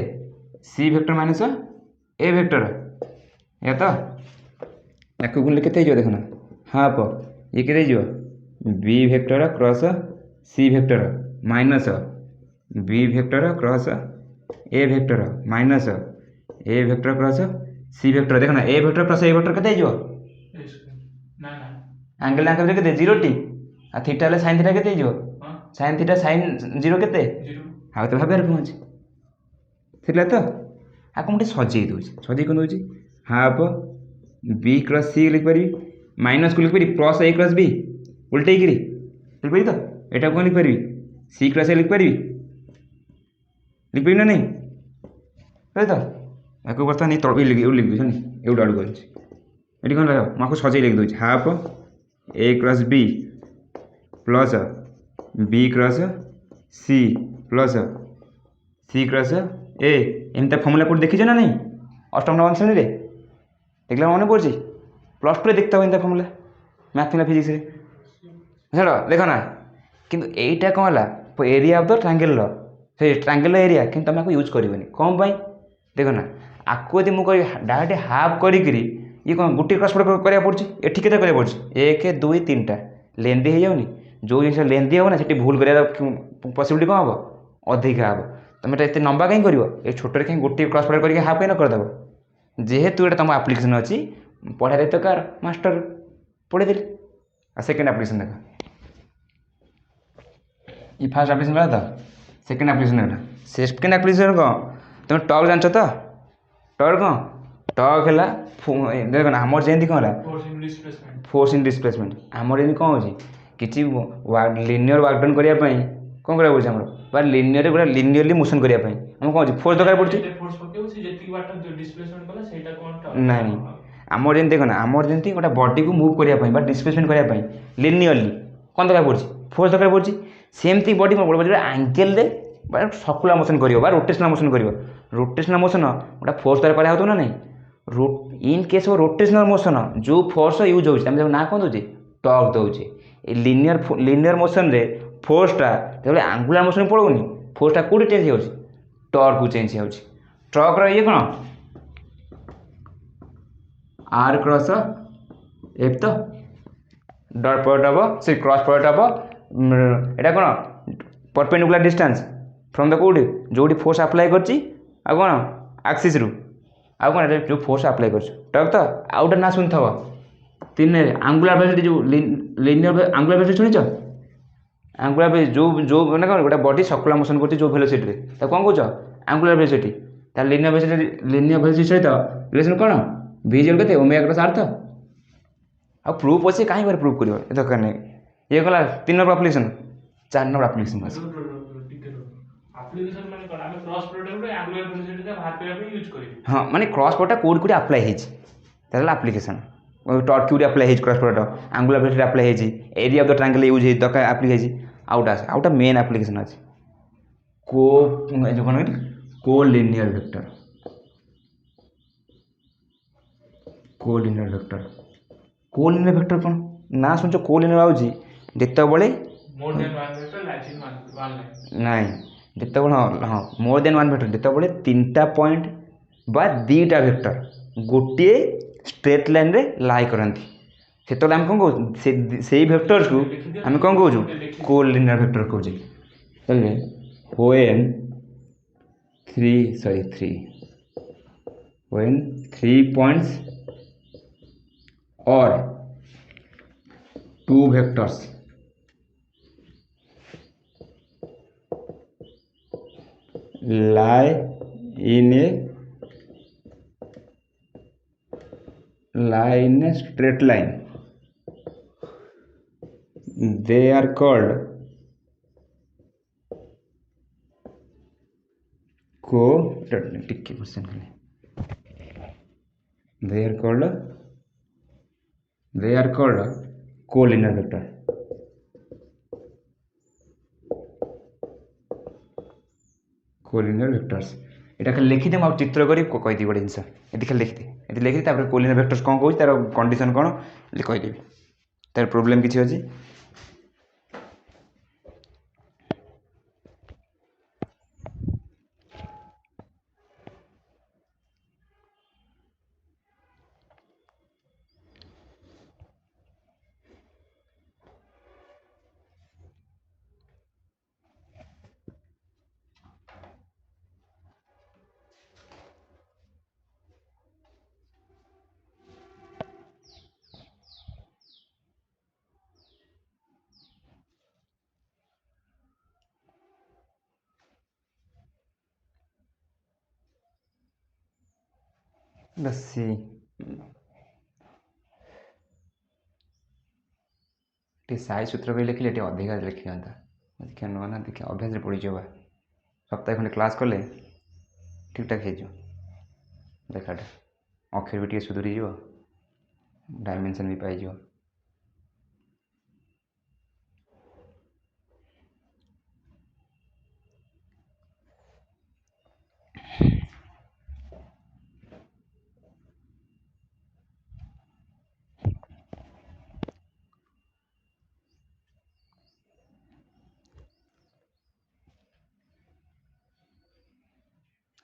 C vector minus A vector या तो या गुणले के देखना हाफ ये के B vector cross C vector minus B vector cross A vector minus A vector cross C vector देखना ए भेक्टर क्रॉस ए भेक्टर के एंगल एंगल के 0 टी आ थीटा ले sin थीटा के sin थीटा sin 0 के हाँ तो भाव पहुँचे थिला तो आपको मुझे सजे सजे कौन दूसरी हाफ बी क्रॉस सी लिखिपारि माइनस को लिखिपारि प्लस ए क्रॉस बी उल्टे लिखिपारि तो यहाँ कौन लिखिपारि सी क्रॉस ए लिखिपारि ना नहीं है तो आपको बर्तमान तल लिख दूसरी एवटा आड़ कर कौन लगा मुझे सजे लिख दूसरी half A cross B plus B cross C plus C cross A ଏମିତି ଫର୍ମୁଲା କୋଉଠି ଦେଖିଛ ନା ନାହିଁ ଅଷ୍ଟମ ନବମ ଶ୍ରେଣୀରେ ଦେଖିଲା ମନେ ପଡ଼ୁଛି ପ୍ଲସ୍ ଟୁରେ ଦେଖିଥାଉ ଏମିତି ଫର୍ମୁଲା ମ୍ୟାଥ୍ ନା ଫିଜିକ୍ସରେ ଛାଡ଼ ଦେଖ ନା କିନ୍ତୁ ଏଇଟା କ'ଣ ହେଲା ଏରିଆ ଅଫ୍ ଦ ଟ୍ରାଙ୍ଗେଲର ସେ ଟ୍ରାଙ୍ଗେଲର ଏରିଆ କିନ୍ତୁ ତୁମେ ଆକୁ ୟୁଜ୍ କରିବନି କ'ଣ ପାଇଁ ଦେଖ ନା ଆକୁ ଯଦି ମୁଁ କହିବି ଡାଇରେକ୍ଟ ହାଫ୍ କରିକିରି ଇଏ କ'ଣ ଗୋଟିଏ କ୍ରସ୍ ପ୍ରଡ଼କ୍ଟ କରିବାକୁ ପଡ଼ୁଛି ଏଠି କେତେ କରିବାକୁ ପଡ଼ୁଛି 1 2 3ଟା ଲେନ୍ଦି ହେଇଯାଉନି ଯେଉଁ ଜିନିଷ ଲେନ୍ଦି ହେବ ନା ସେଠି ଭୁଲ କରିବାର ପସିବିଲିଟି କ'ଣ ହେବ ଅଧିକା ହେବ ତୁମେ ଏତେ ଲମ୍ବା କାହିଁ କରିବ ଏ ଛୋଟରେ କାହିଁ ଗୋଟିଏ କ୍ରସ୍ ପ୍ରଡ଼କ୍ଟ କରିକି ହାଫ୍ କାହିଁ ନ କରିଦେବ ଯେହେତୁ ଏଇଟା ତୁମ ଆପ୍ଲିକେସନ୍ ଅଛି ପଢ଼ାରେ ତ କାର ମାଷ୍ଟର ପଢ଼େଇଦେଲି ଆଉ ସେକେଣ୍ଡ ଆପ୍ଲିକେସନ୍ ଦେଖ ये फास्ट आप्लिकेसन गला तो सेकेंड आप्लिकेसन गला सेकेंड आप्लिकेसन कौन तुम टक जान तो टक कौन टक है देख ना आमर जमी कौन है फोर्स इन डिस्प्लेसमेंट आमर जमी कौन हो किसी लिनियर वर्क डन करने कौन करा पड़े आम बा लिनियर गोटे लिनियरली मोशन करने आम कौन फोर्स दरकार पड़े ना आमर जमी देख ना आमर जमी गोटे बॉडी को मूव करने डिस्प्लेसमेंट करने लिनियरली कौन दरकार पड़े फोर्स दरकार पड़े सेमती बॉडी कौन पड़े आंगेल सर्कुलर मोशन कर रोटेशनल मोशन कर रोटेशनल मोशन गोटे फोर्स द्वारा कराया ना नहीं in case of rotational motion जो फोर्स यूज होम ना कौन दूचे टर्क दूचे लिनियर मोशन रे फोर्सटा जो आंगुलार मोशन पड़ोनी फोर्सटा कौटी चेंज हो टर्क को चेंज हो ट्रक ये कौन आर क्रॉस एफ तो डॉट प्रोडक्ट हम से क्रॉस प्रोडक्ट हम एटा कौन परपेंडिकुलर डिस्टेंस फ्रॉम द कौटी जो फोर्स अप्लाई कर कौन एक्सिस रु आउ कौन जो फोर्स अप्लाई कर टर्क तो आउ गोटे ना शुणी थव तीन आंगुलार वेलोसिटी जो लिनियर आंगुलार वेलोसिटी शुणिच आंगुलार जो जो मैंने कौन गोटे बॉडी सर्कुलर मोशन कर जो वेलोसिटी तो कौन कौच आंगुलार वेलोसिटी लिनियर वेलोसिटी सहित रिलेशन कौन विजुअल के ओमेगा क्रॉस आर तो आ प्रूफ अच्छे कहीं प्रूफ कर दरकार नहीं ये गला 3 नंबर एप्लिकेशन 4 नंबर एप्लिकेशन हाँ माने क्रॉस प्रोडक्ट कोड कोड अप्लाई होती एप्लिकेशन टर्क क्यूरी apply cross product angular velocity apply होती area of the triangle use हो दरकार अप्लाई होती आउटा मेन एप्लिकेशन अच्छे को जो कौन को लिनियर वेक्टर कोलिनियर वेक्टर कौन ना शुणच कोलिनियर आउची जिते बड़े नाई जिते हाँ मोर देन वन वेक्टर जिते बड़े 3टा पॉइंट बा 2टा वेक्टर गोटे स्ट्रेट लाइन रे लाई करती से आम कौन कह से वेक्टर्स को आम कौन कौच कोलिनियर वेक्टर कौच चलिए when 3 points or 2 vectors lie in a straight line they are called they are called collinear vector collinear vectors এটা খালি লিখি দেম আর চিত্র করি কই দি গোটে জিনিস এটি খালি লিখি এটি লিখি তারপরে collinear vectors কোন কই তার কন্ডিশন কোন কই দেবি তার প্রবলেম কিছু আছে Let's see. साई सूत्र भी लिखिले अधिका लिखी था देखिए नुआ ना देखिए अभ्यास पड़ी जावा सप्ताह खंडे क्लास कले ठीक ठाक हो देखाटा अक्षर भी टे सुधरी डायमेंशन भी पाई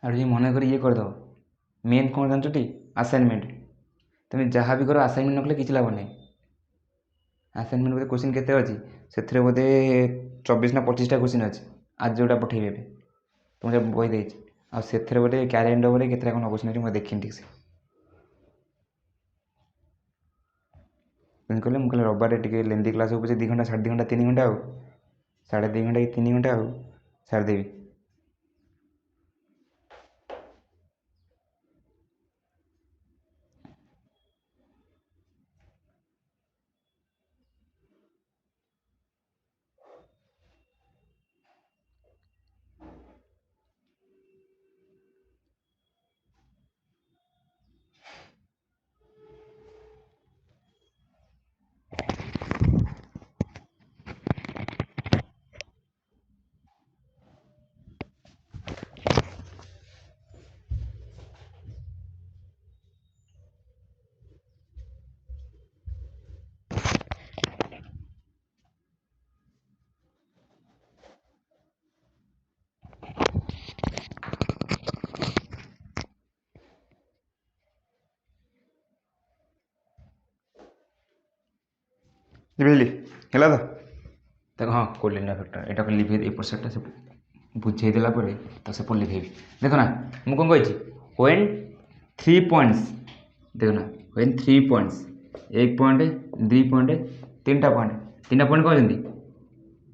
আর যদি মনে করি ইয়ে କରିଦେବ ମେନ୍ କ'ଣ ଜାଣିଛୁ ଟି ଆସାଇନମେଣ୍ଟ ତୁମେ ଯାହା ବି କର ଆସାଇନମେଣ୍ଟ ନ କଲେ କିଛି ଲାଭ ନାହିଁ। ଆସାଇନମେଣ୍ଟ ବୋଧେ କୋଶ୍ଚିନ୍ କେତେ ଅଛି ସେଥିରେ ବୋଧେ 24 ନା 25ଟା କୋଶ୍ଚିନ୍ ଅଛି ଆଜି ଯେଉଁଟା ପଠେଇବେ ଏବେ ତୁମକୁ ଯେଉଁ ବହି ଦେଇଛି ଆଉ ସେଥିରେ ବୋଧେ କ୍ୟାଲେଣ୍ଡର ବୋଧେ କେତେଟା କ'ଣ କୋଶ୍ଚିନ୍ ଅଛି ମୁଁ ଦେଖିନି ଠିକ୍ ସେ। ଏମିତି କହିଲେ ମୁଁ କହିଲେ ରବିବାରରେ ଟିକେ ଲେନ୍ଦି କ୍ଲାସ୍ ହଉ ପଛେ 2 ଘଣ୍ଟା 2.5 ଘଣ୍ଟା 3 ଘଣ୍ଟା ଆଉ 2.5 ଘଣ୍ଟା କି 3 ଘଣ୍ଟା ଆଉ ସାରିଦେବି। ବୁଝିଲି ହେଲା ତ ଦେଖ ହଁ କୋଲିନିୟର ଭେକ୍ଟର ଏଇଟାକୁ ଲିଭେଇ ଏପଟ ସାଇଡ଼୍ଟା ସେ ବୁଝେଇ ଦେଲା ପରେ ତ ସେପଟ ଲିଭେଇବି। ଦେଖ ନା ମୁଁ କ'ଣ କହିଛି when 3 points ଦେଖ ନା when 3 points 1 ପଏଣ୍ଟ 2 ପଏଣ୍ଟ 3ଟା ପଏଣ୍ଟ କ'ଣ ଅଛନ୍ତି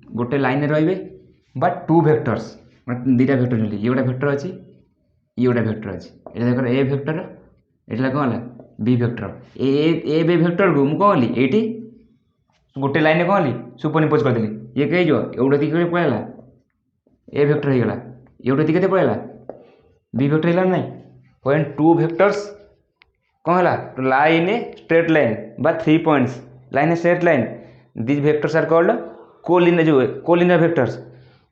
ଗୋଟେ ଲାଇନ୍ରେ ରହିବେ ବା 2 ଭେକ୍ଟର୍ସ ମାନେ 2ଟା ଭେକ୍ଟର ନେଲି ଇଏ ଗୋଟେ ଭେକ୍ଟର ଅଛି ଇଏ ଗୋଟେ ଭେକ୍ଟର ଅଛି ଏଇଟା ଦେଖ ଏ ଭେକ୍ଟର ଏଇଟା କ'ଣ ହେଲା ବି ଭେକ୍ଟର ଏ ବି ଭେକ୍ଟରକୁ ମୁଁ କ'ଣ କଲି ଏଇଠି ଗୋଟେ ଲାଇନ୍ରେ କ'ଣ କଲି ସୁପରଇମ୍ପୋଜ କରିଦେଲି ଇଏ କେ ହେଇଯିବ ଏଉଟା ଦିଗରେ ପଳେଇଲା ଏ ଭେକ୍ଟର ହେଇଗଲା ଏଉଟା ଦିଗ କେତେ ପଳେଇଲା ବି ଭେକ୍ଟର ହେଇଗଲା ନାହିଁ when 2 vectors କ'ଣ ହେଲା ଲାଇନ୍ ଷ୍ଟ୍ରେଟ୍ ଲାଇନ୍ ବା 3 points line straight line these vectors are called collinear vectors.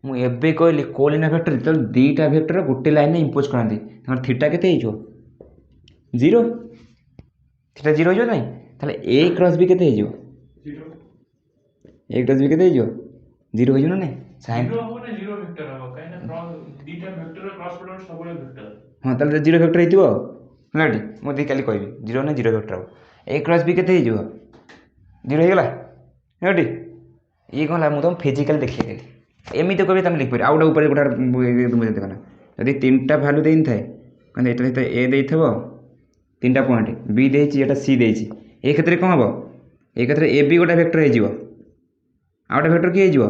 ମୁଁ ଏବେ କହିଲି କୋଲିନିୟର ଭେକ୍ଟର ଯେତେବେଳେ 2ଟା ଭେକ୍ଟର ଗୋଟେ ଲାଇନ୍ରେ ଇମ୍ପୋଜ କରନ୍ତି ତାଙ୍କର ଥିଟା କେତେ ହେଇଯିବ 0 ଥିଟା 0 ହେଇଯିବ ନାହିଁ ତାହେଲେ ଏ କ୍ରସ୍ ବି କେତେ ହେଇଯିବ एक भी केते जो 0 हो ना साइन 0 हो ना 0 वेक्टर हो काहे ना दीटा वेक्टर क्रॉस प्रोडक्ट सब वेक्टर हां ताले 0 वेक्टर हेतिबो हलाटी मो दे काली कहबी 0 ना 0 वेक्टर हो ए क्रॉस बी केते जो 0 हो गला हलाटी ये कोन ला मु तुम फिजिकल देखि देली एमी तो कहबे तुम लिख पर आउट ऊपर गोटा मुझे देखना यदि 3टा वैल्यू देइन थाए कने एटा देते ए देइथबो 3टा पॉइंट बी देछि एटा सी देछि ए क्षेत्र कोन हबो ए क्षेत्र ए बी गोटा वेक्टर हे जिवो आउट वेक्टर किए हो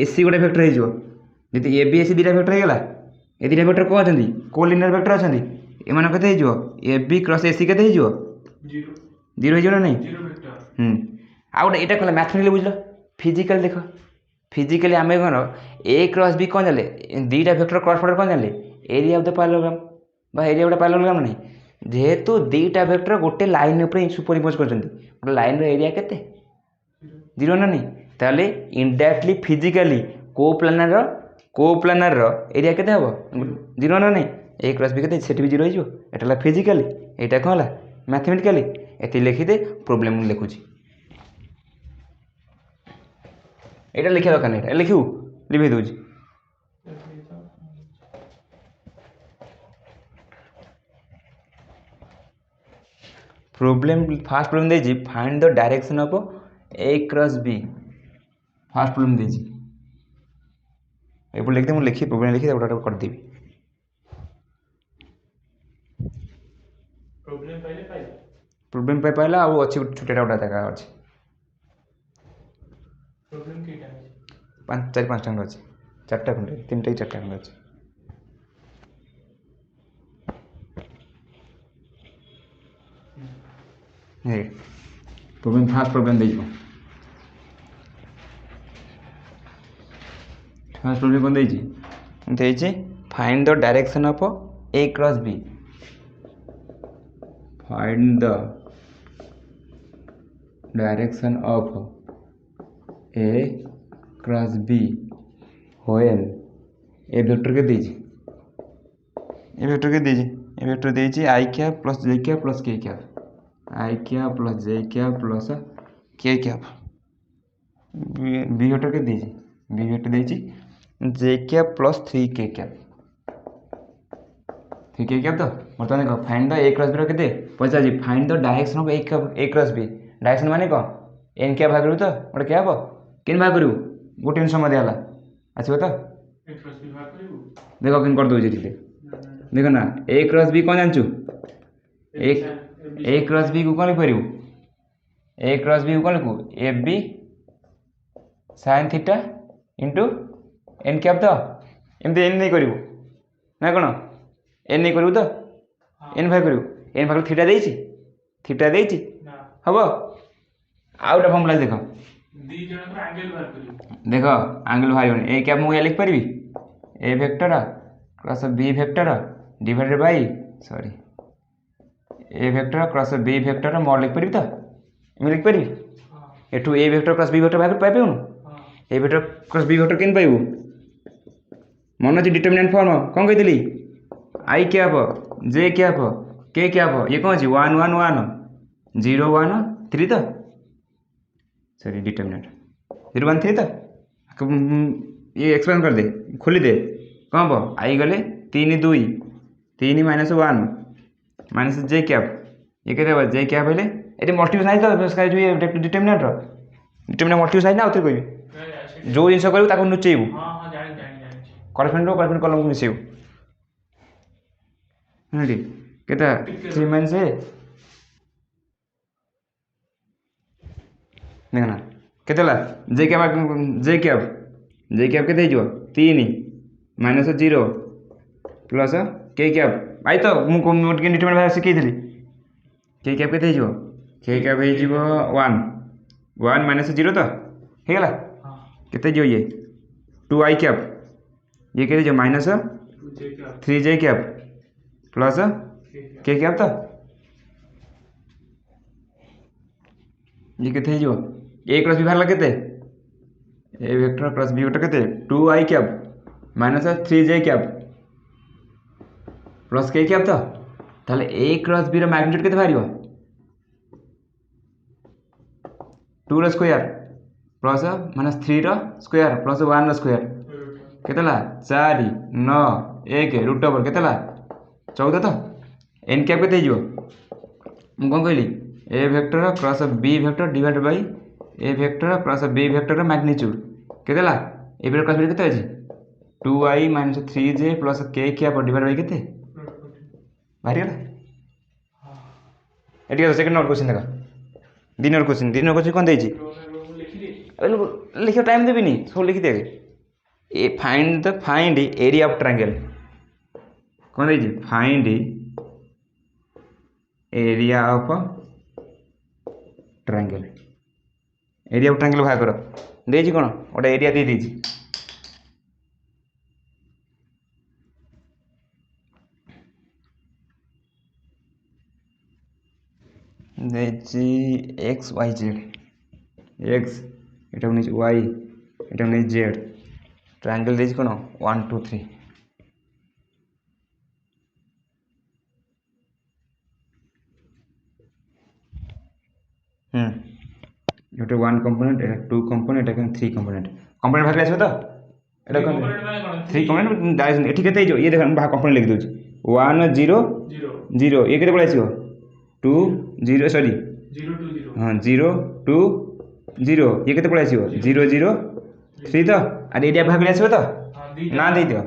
एसी गोटे वेक्टर हो जी ए बी एसी 2टा वेक्टर हो गला ए 2टा वेक्टर कौन अच्छा कोलिनियर वेक्टर अच्छा एम के ए बी क्रॉस एसी के 0 हो नहीं आउ गोटे यहाँ कहला मैथमेटिकली बुझल फिजिकल देख फिजिकली आम कौन ए क्रॉस बी कौन जाने 2टा वेक्टर क्रॉस प्रोडक्ट कौन जाने एरिया ऑफ द पैरेललोग्राम बा एरिया गोटे पैरेललोग्राम नहीं जेहेतु 2टा वेक्टर गोटे लाइन ऊपर सुपरइम्पोज कर गोटे लाइन एरिया केते 0 ना नहीं ताले इनडायरेक्टली फिजिकली कोप्लानार एरिया केते हबो 0 ना नहीं ए क्रॉस बी केते सेट भी 0 हो एटा फिजिकली एटा कोन होला मैथमेटिकली एति लिखि दे प्रॉब्लम लिखुची एटा लिखा दरकार नहीं लिखिबू लिखि दोजी प्रॉब्लम फास्ट प्रॉब्लम देजी find the direction of A cross B first problem देजी एपट लिखते मुझे लिखी प्रॉब्लम लिखी गोटा कर देबी प्रॉब्लम पाई पाइला आ अच्छी छोटा गोटा जगह अच्छी प्रॉब्लम केटा 4-5 टा अच्छी 4टा खंडे 3टा 4टा खंडे अच्छी प्रॉब्लम फास्ट प्रॉब्लम देजिबो फास्ट प्रॉब्लम कौन देजी find the direction of A cross B find the direction of A cross B when A vector के देजी ए वेक्टर के देजी ए वेक्टर देजी I cap plus J cap plus K cap I cap plus J cap plus K cap B vector के देजी B vector देजी J cap plus 3 K cap ठीक है क्या तो बर्तमान देख find the A cross B केते पचास find the direction of A cross B direction माने कौन एन क्या भाग करू तो गोटे क्या हम केन भाग करू गोटे समय दिला आसो तो देख केन कर दूचे ठीक देख ना ए क्रॉस बी कौन जानचु ए क्रॉस बी को कौन लिख ए क्रॉस बी को कौन लिखू A B sine theta into N cap तो एमती एन नहीं करू ना कौन एन नहीं करू तो एन भाग करू एन भाग थीटा देइछि थीटा देइछि हबो आउटा फॉर्मूला देख देख आंगल बाहर ए कैप मुझे लिख पारि A vector cross B vector divided by sorry A vector cross B vector mod लिख पारि तो मैं लिख पारि एठू A vector cross B vector भाग पाइ पाउनु A vector cross B vector केन पाइबु मन अच्छे डिटरमिनेंट फॉर्म कौन कही I cap J cap K cap ये कौन अच्छी 1 1 1 0 1 3 तो सॉरी डिटरमिनेंट 0 1 3 तो ये एक्सप्लेन कर दे खोली दे कौन हम आई गले 3 2 3 माइनस 1 माइनस जे कैप ये कहते जे कैप हेले ये मल्टीप्लाई तो जो ये डिटरमिनेंट डिटरमिनेंट मल्टीप्लाई ना आउथरे कहबी जो जिन करू ताको नुचेबू करेस्पॉन्डिंग कॉलम को मिसेबू हाँ केता 3 माइनस ए देखना केतेला जे कैप केते जो 3 माइनस 0 प्लस के कैप आई तो मुझे डिटरमिनेंट भाग शिखी के कैप केते जो के कैप हो 1 1 माइनस 0 तो हेगला केते जो ये 2 आई कैप ये कहते जो minus 3 J cap plus K cap तो ये कहते जो ए क्रॉस बी बाहर केते ए वेक्टर क्रॉस बी वेक्टर केते 2 आई cap minus 3 J cap plus K cap तो ताले ए क्रॉस बी रो मैग्नीट्यूड केते बाहरियो 2 रो स्क्वायर प्लस माइनस 3 रो स्क्वायर प्लस 1 रो स्क्वायर केतेला 4 9 1 रूट ओवर केतेला 14 तो एन कैप केते जो मु कोन कहली A vector cross B vector divided by A vector cross B vector magnitude केतेला ए वेक्टर क्रॉस बी केते अछि 2i minus 3j plus K cap divided by केते बाहरी गला एटी का सेकंड नंबर क्वेश्चन देखा दिन क्वेश्चन कोन देछि लिखो टाइम देबिनी सब लिखि दे ए फाइंड एरिया ऑफ ट्रायंगल कौन देछि find area of triangle area of triangle भाग कर देछि कोन ओटा एरिया दे देछि देछि एक्स वाई जेड एक्स एटा उन्नीस वाई एटा उन्नीस जेड ट्रायंगल देछि कोन 1 2 3 एटा 1 कंपोनेंट एटा 2 कंपोनेंट एटा 3 कंपोनेंट कंपोनेंट भाग आछो तो एटा कोन 3 कंपोनेंट डायरेक्शन एठी केते जो ये देख भाग कंपोनेंट लिख दोछि 1 0 0 ये केते पळे आछो 2 0 सॉरी 0 2 0 हां 0 2 0 ये केते पळे आछो 0 0 3 तो आ एरिया भाग आछो तो ना दे दियो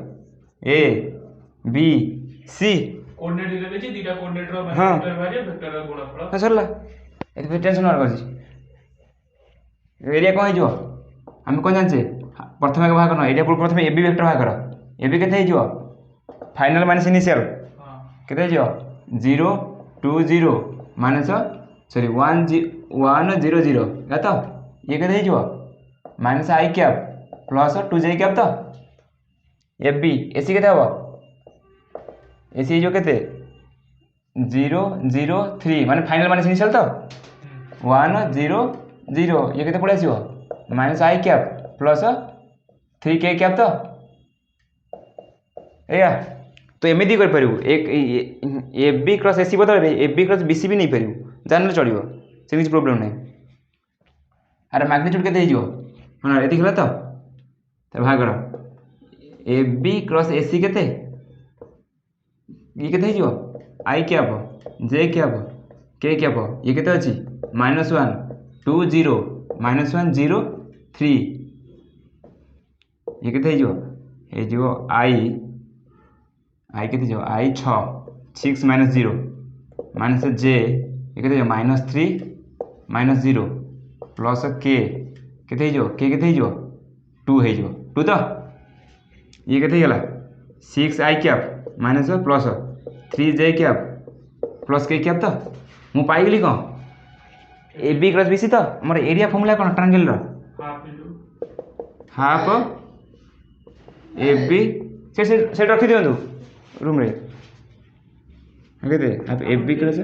ए बी सी कोऑर्डिनेट दिले देछि दुटा कोऑर्डिनेट रो हां वेक्टर भागे वेक्टर रो गुणनफल हां सरला एते टेंशन मार करछि एरिया कोन जो हम कोन जानछे प्रथम के भाग करना एरिया प्रथम ए बी वेक्टर भाग करो ए बी केते जो फाइनल माइनस इनिशियल हां केते जो 0 2 0 माइनस सॉरी 1 0 0 या तो ये केते जो minus I cap plus 2 J cap तो एफ बी एसी केते हबो एसी जो केते 0 0 3 माने फाइनल माइनस इनिशियल तो 1 0 0 ये केते पड़े आसीबो minus I cap plus 3 K cap तो एया तो एमती कर पारिबु एक ए बी क्रॉस एसी बदल ए बी क्रॉस बीसी भी नहीं पारिबु जानले चलिबो से किछ प्रॉब्लम नै अरे मैग्नीट्यूड केते हिजो हां एति खला तो भाग करो ए बी क्रॉस एसी केते ये केते हो I cap J cap K cap ये केते अछि -1 2 0 -1 0 3 ये केते हो ए जो आई केते जो आई 6 6 -0 माइनस जे ये केते हो -3 -0 प्लस के केते हो केते हो 2 हो 2 तो ये केते गला 6 I cap minus plus 3 J cap plus K cap तो मु पाई गेली कौन A B cross B C तो हमर एरिया फॉर्मूला कौन ट्रायंगल रो हाफ ए बी से रखी दियंतु रूम रे केते half A B cross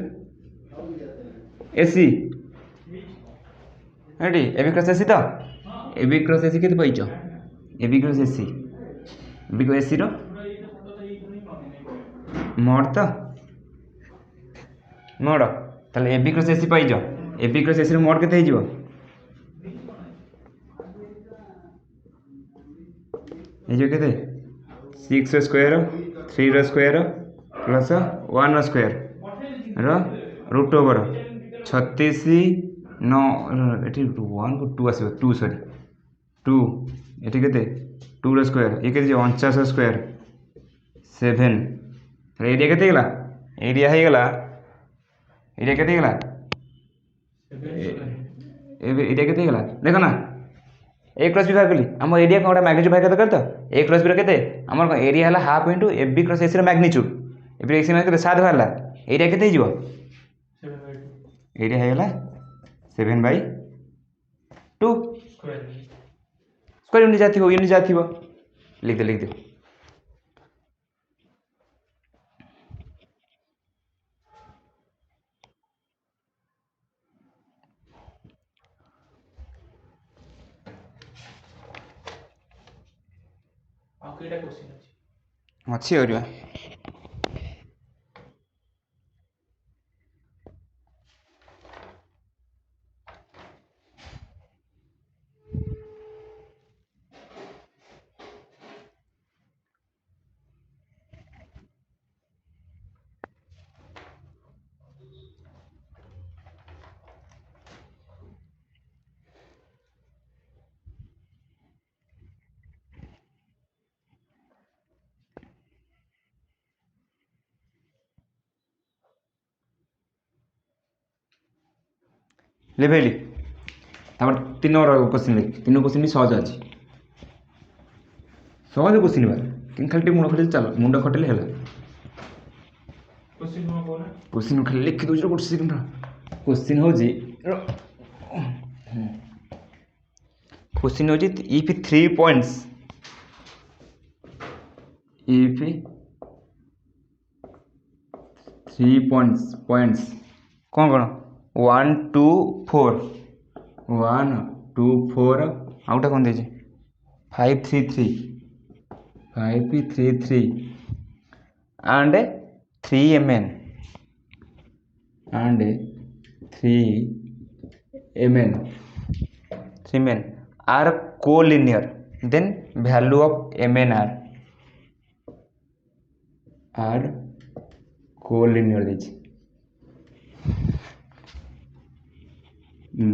A C रेडी A B cross A C तो A B cross A C केते पाइचो A B cross A C B को ए सी रो मोड तो मोड ताले A B cross A C पाइचो A B cross A C रो मोड केते हिजो ए जो केते 6 रो स्क्वायर 3 रो स्क्वायर प्लस 1 रो स्क्वायर रो रूट ओवर 36 9 एठी 1 को 2 आसीबो 2 सॉरी 2 एठी केते 2 रो स्क्वायर ये केते 49 रो स्क्वायर 7 एरिया केते गेला एरिया हे गेला एरिया केते गेला एरिया केते गेला देखो ना ए क्रॉस बी भाग कली हम एरिया कोटा मैग्नीट्यूड भाग करत ए क्रॉस बी रो केते हमर एरिया हला half into A B cross A C रो मैग्नीट्यूड ए बी एक्स केते 7 भारला एरिया केते हिजो एरिया हे गेला 7/2 स्क्वायर यूनिट जाती हो लिख दे केटा क्वेश्चन अछि अच्छी हो रहा लेभेली तापर 3 नंबर क्वेश्चन लिख 3 क्वेश्चन भी सहज अछि सहज क्वेश्चन बार कि खाली मुंड खटे चल मुंड खटेले हैला क्वेश्चन खाली लिख दो जो सेकंड क्वेश्चन हो जी क्वेश्चन हो जी इफ 3 पॉइंट्स if 3 points कौन 1 2 4 1 2 4 आउटा कौन दे 5 3 3 5 3 3 and 3 mn and 3 mn are collinear then value of mn are collinear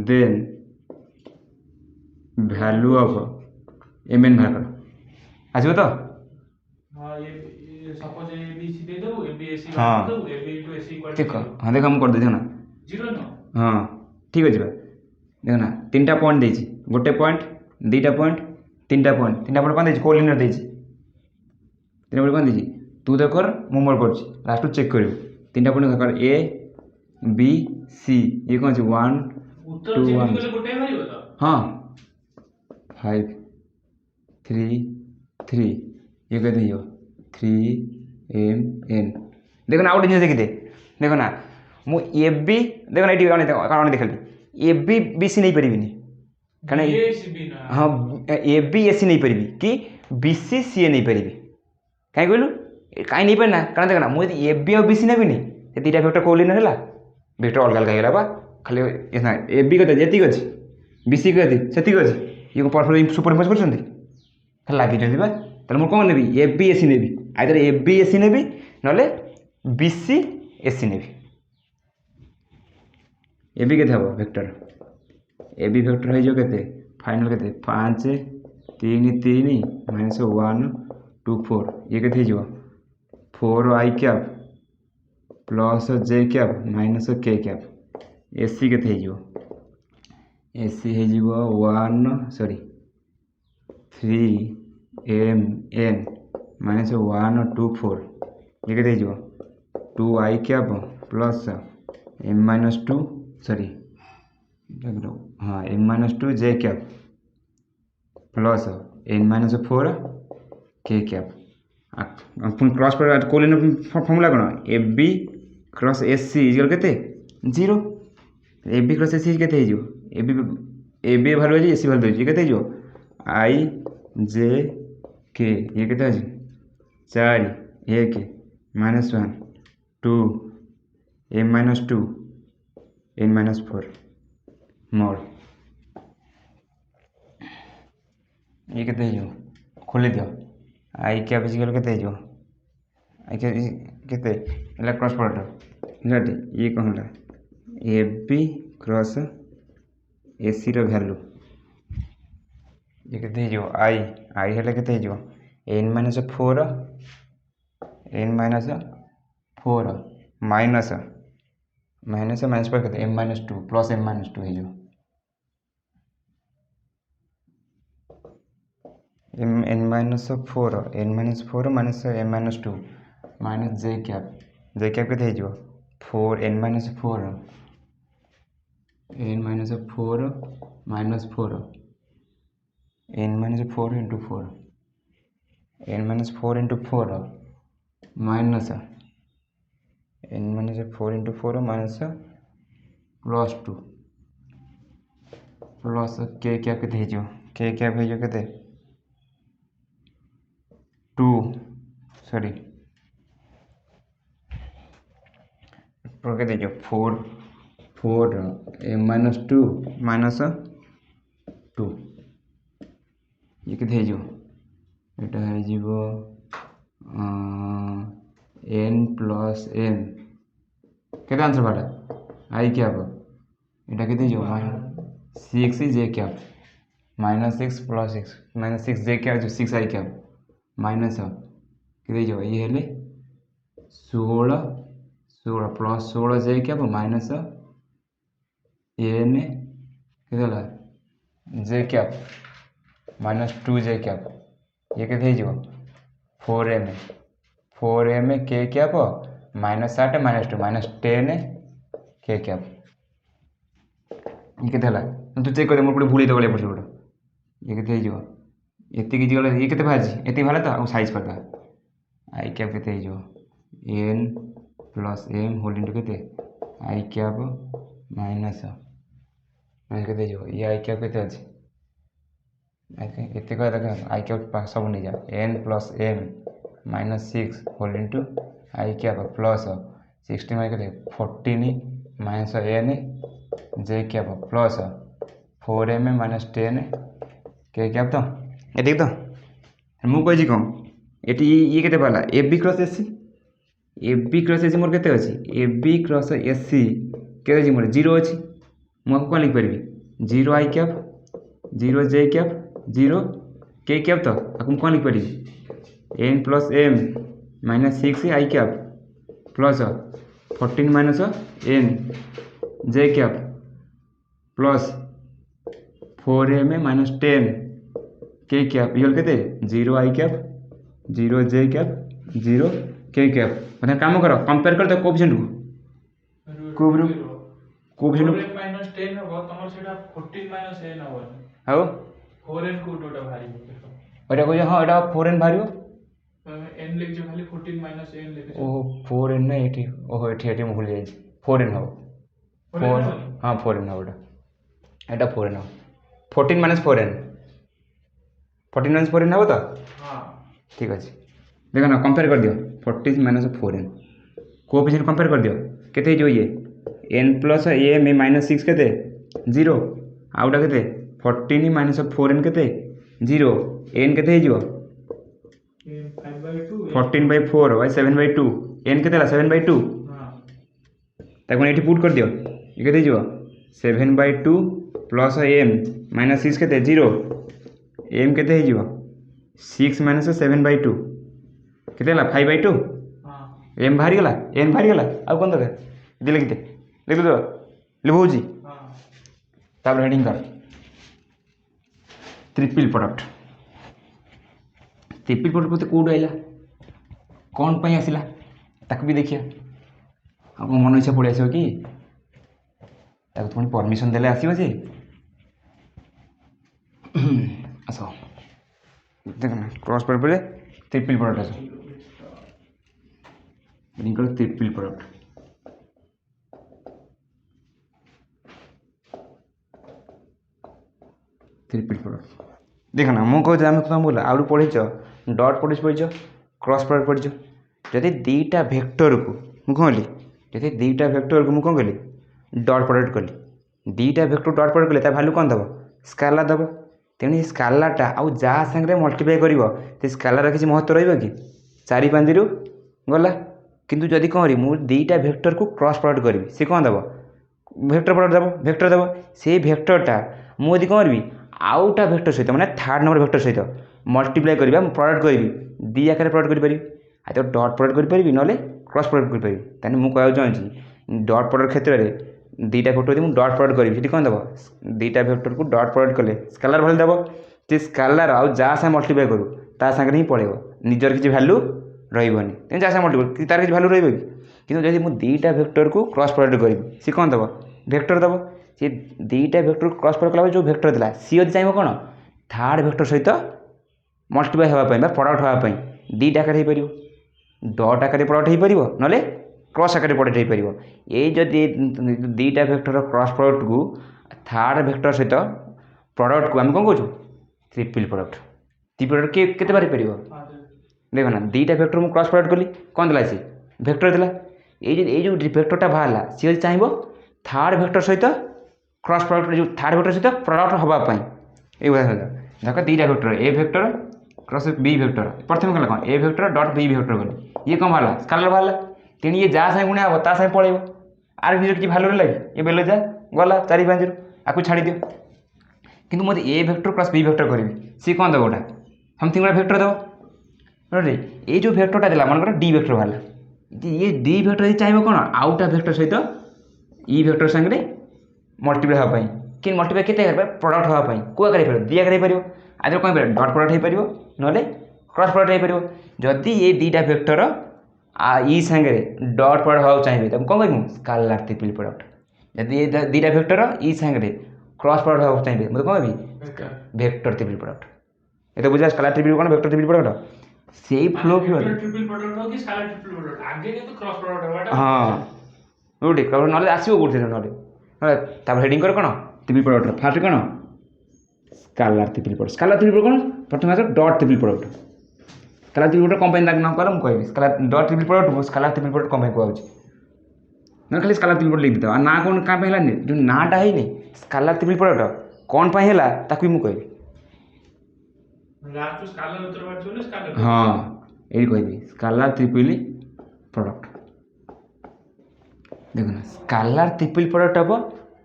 then value of mn भाग आसब तो हां ये सपोज ए बी सी दे दो ए बी ए सी हाँ। दो A B to A C equal देखो हाँ देखो हम कर दे ना 0 न हाँ ठीक अच्छे देखो ना 3टा पॉइंट देछि गोटे पॉइंट 2टा पॉइंट 3टा पॉइंट 3टा पॉइंट कौन देछि कोलिनियर देछि 3टा पॉइंट कौन देछि तू देख कर मु मोर कर लास्ट चेक कर 3टा पॉइंट कर ए बी सी ये कौन छै 1 उत्तर 2 जेमिति 1 गले गोटे मारियो तो हाँ 5 3 3 ये कहते हो 3 m n देखो ना आउट जिनिस देखिते देखो ना मु ए बी देखो ना एटी कारण देखली ए बी बी सी नहीं परिबिनी कने ए सी बी ना हाँ ए बी ए सी नहीं परिबी कि बी सी सी ए नहीं परिबी काई कहलु काई नहीं परिना कारण देखो ना मु ए बी और बी सी नेबिनी ए तीटा वेक्टर कोलिनियर होला वेक्टर अलग अलग गेला बा खाली एना ए बी कते जेति गछि बी सी कते सेति गछि ये को परफेक्ट सुपर इम्पोज करछन्ती खाली लागि जंदी बा तले मु कोन नेबी ए बी ए सी नेबी either A B A C नेबी नले BC AC नेबी AB केते हबो वेक्टर AB वेक्टर हो जो केते फाइनल केते 5 3 3 -1 2 4 ये केते हो 4 I cap plus J cap minus K cap AC केते हो AC हो 3 MN -1 2 4 ये केते हो 2I कैप प्लस M-2 हाँ M-2 J cap plus N-4 K cap पुणी क्रॉस पर कोलिन फॉर्मूला कौन AB क्रॉस SC इक्वल केते 0 AB क्रॉस SC केते हो AB वैल्यू है AC वैल्यू है केते हो I J K ये केते है 4 1 -1 2 M-2 N-4 मोड ये केते हो खोली दियो I कैप इक्वल केते हो I केते एला क्रॉस प्रोडक्ट राइट ये कहला AB क्रॉस AC रो वैल्यू ये केते हो I हेला केते हो N-4 माइनस पर केते M-2 प्लस M-2 है जो N-4 minus M-2 minus J cap केते हो 4 N-4 N-4 minus 4 N-4 into 4 N-4 into 4 minus N-4 into 4 minus plus 2 plus K cap केते हो K कैप है जो केते 2 केते हो 4 M-2 माइनस 2 ये केते हो एटा है जीवो N प्लस M केते आंसर बाला I कैप एटा केते हो 6 J cap -6 plus 6 -6 J cap जो 6 I कैप माइनस केते हो ये हेले 16 plus 16 J cap minus N केते होला J cap minus 2 J cap ये केते हो 4M K cap -8 -2 -10 K cap ये केते होला तू चेक कर दे मोर पुरे भूल तो गले पड़ ये केते हो एति की जगह ये केते भाजी एति भाला तो आ साइज करता I कैप केते हो N plus M whole into केते I कैप माइनस केते हो ये I कैप केते अछि एते कर देख I कैप सब नहीं जा N plus M -6 whole into I cap plus 16 में केते 14 minus N J cap plus 4M -10 K cap तो ये देख तो मु कहि छी कम एटी ये केते पाला AB क्रॉस SC मोर केते अछि AB क्रॉस SC केते अछि मोर 0 अछि मु कोन लिख परबी 0 I cap 0 J cap 0 K cap तो आकु कोन लिख परबी N plus M -6 I cap plus 14 minus N J cap plus 4M -10 K cap equal केते 0 I cap 0 J cap 0 K cap मतलब काम करो कंपेयर कर तो कोएफिशिएंट को कोएफिशिएंट -10 हो तमर सेटा 14 -n हो हाउ 4n को टोटा भारी ओटा को हां ओटा 4n भारियो n लिख जो खाली 14 -n लिख ओ 4n नहीं एठी ओहो एठी भूल जाई 4n हो 4 हां 4n हो एटा 4n हो 14 - 4n 14 - 4n हो तो हां ठीक अछि देखो ना कंपेयर कर दियो 14 - 4n कोएफिशिएंट कंपेयर कर दियो केते जो ये n प्लस m -6 केते 0 आउटा केते 14 - 4n केते 0 n केते हिजो एम 5/2 14/4 by 7/2 n केते 7/2 हां ताको एठी पुट कर दियो ये केते जीवो 7/2 प्लस m माइनस 6 केते 0 m केते हे जीवो 6 माइनस 7/2 केते हला 5/2 हां m बाहरी गला n बाहरी गला आ कोन दके दे लिखते लिख दो लिखौजी हां तापर हेडिंग कर ट्रिपल प्रोडक्ट मते कोड आइला कौन पई आसिला ताक भी देखिया अब मन इच्छा पड़े आसो कि ताको तुम परमिशन देले आसीबो जे आसो देखना क्रॉस पर ट्रिपल प्रोडक्ट आसो हेडिंग कर ट्रिपल प्रोडक्ट देखना मु कह तुम बोला आउ पढ़ी डट पढ़ी क्रॉस प्रोडक्ट पढ़ी जदि दीटा भेक्टर को मुझे जदि दीटा भेक्टर को मुझे कौन कली डट प्रोडक्ट कली दीटा भेक्टर डट प्रोडक्ट कले भैल्यू कौन दब स्केलर दब तेणु स्केलरटा आउ जहाँ सागर मल्टीप्लाई कर स्केलर किसी महत्व रही कि 4-5 रु गला किंतु जदि कौन करी मुझे दीटा भेक्टर को क्रॉस प्रोडक्ट करी सी कौन दब भेक्टर प्रोडक्ट दब भेक्टर दब से भेक्टरटा मुझे कौन करी आउटा भेक्टर सहित मैंने थर्ड नंबर भेक्टर सहित मल्टीप्लाई करवा प्रोडक्ट करी दी आकार प्रोडक्ट करी आ तो डट प्रोडक्ट करी ना क्रॉस प्रोडक्ट करी ताने मु कहवा चाहूँगी डट प्रोडक्ट क्षेत्र में दीटा भेक्टर मुझे डट प्रोडक्ट करी सीटी कौन दब दीटा भेक्टर को डट प्रोडक्ट कले स्केलर भले दब से स्केलर आउ जहाँ सागे मल्टीप्लाई करूँ ता सागर ही पड़ेगा निजर किसी भैल्यू रही जहाँ सागे मल्टीप्लाई तार किसी भैल्यू रही कि जब मुझे दीटा भेक्टर को क्रॉस प्रोडक्ट करी सी कौन दब भेक्टर दब सी दीटा भेक्टर क्रॉस प्रोडक्ट कला जो भेक्टर था सी यदि चाहिए कौन थर्ड भेक्टर सहित मल्टीप्लाई होगापी प्रोडक्ट होगापी दीटा आकार हो पार डट आकार प्रोडक्ट हो पार ना क्रॉस आकार प्रोडक्ट हो पार ये जदि दीटा भेक्टर क्रॉस प्रोडक्ट को थर्ड भेक्टर सहित प्रोडक्ट को आम कौन कौन ट्रिपल प्रोडक्ट ट्रिपल प्रोडक्ट के बाहरी पार देख ना दीटा भेक्टर मुझे क्रॉस प्रोडक्ट कली कौन दिला सी भेक्टर दिला ये जो भेक्टरटा बाहर सी यदि चाहिए थर्ड भेक्टर सहित क्रॉस प्रोडक्ट जो थर्ड भेक्टर सहित प्रोडक्ट होगापी ये देख दीटा vector A vector cross B vector प्रथम कला कौन A vector dot B vector कली ये कौन बाहर स्केलर बाहर तेणु ये जहाँ सागे गुणा हम सागे पड़े आर भी किसी भैल्यू रहा ये बेले जा गला 4-5 रु आपको छाड़ दियो किंतु मत A vector cross B vector करी सी कौन दब गोटा समथिंग गोटा भेक्टर दब ये जो भेक्टरटा दिला मन डी भेक्टर बाहर ये डी भेक्टर चाहिए कौन आउटा भेक्टर सहित ई भेक्टर सागे मल्टीप्लाई होगापी कि मल्टीप्लाई के प्रोडक्ट होगापी कौ आकार दी आकार हो आज कौन डट प्रोडक्ट हो पार ना क्रॉस प्रोडक्ट हो पार जदि ये दीटा भेक्टर ई सागे डट प्रोडक्ट होगा चाहिए तब कौन करूँ स्केलर ट्रिपल प्रोडक्ट जदि ये दीटा भेक्टर ई सागे क्रॉस प्रोडक्ट होगा चाहिए मतलब कौन कह भेक्टर ट्रिपल प्रोडक्ट ये तो बुझा स्केलर ट्रिपल कौन भेक्टर ट्रिपल प्रोडक्ट से फ्लो फ्लो ट्रिपल प्रोडक्ट हो कि स्केलर ट्रिपल प्रोडक्ट आगे नहीं तो क्रॉस प्रोडक्ट होगा हाँ गोटे ना आसो कौन ना हेडिंग कर कौन ट्रिपल प्रोडक्ट फास्ट कौन स्केलर ट्रिपल प्रोडक्ट कौन प्रथम आस dot triple product scalar triple product कंपानी ना कर मुझे scalar dot triple product scalar triple product कंपानी कहूँ ना खाली स्केलर ट्रिपल प्रोडक्ट लिख देता ना कौन क्या है जो नाटा है स्केलर ट्रिपल प्रोडक्ट कौन पाई है ताकू भी कहबी लास्ट स्केलर उत्तर बार चले स्केलर हाँ ये कहबी स्केलर ट्रिपल प्रोडक्ट देखो ना scalar triple product of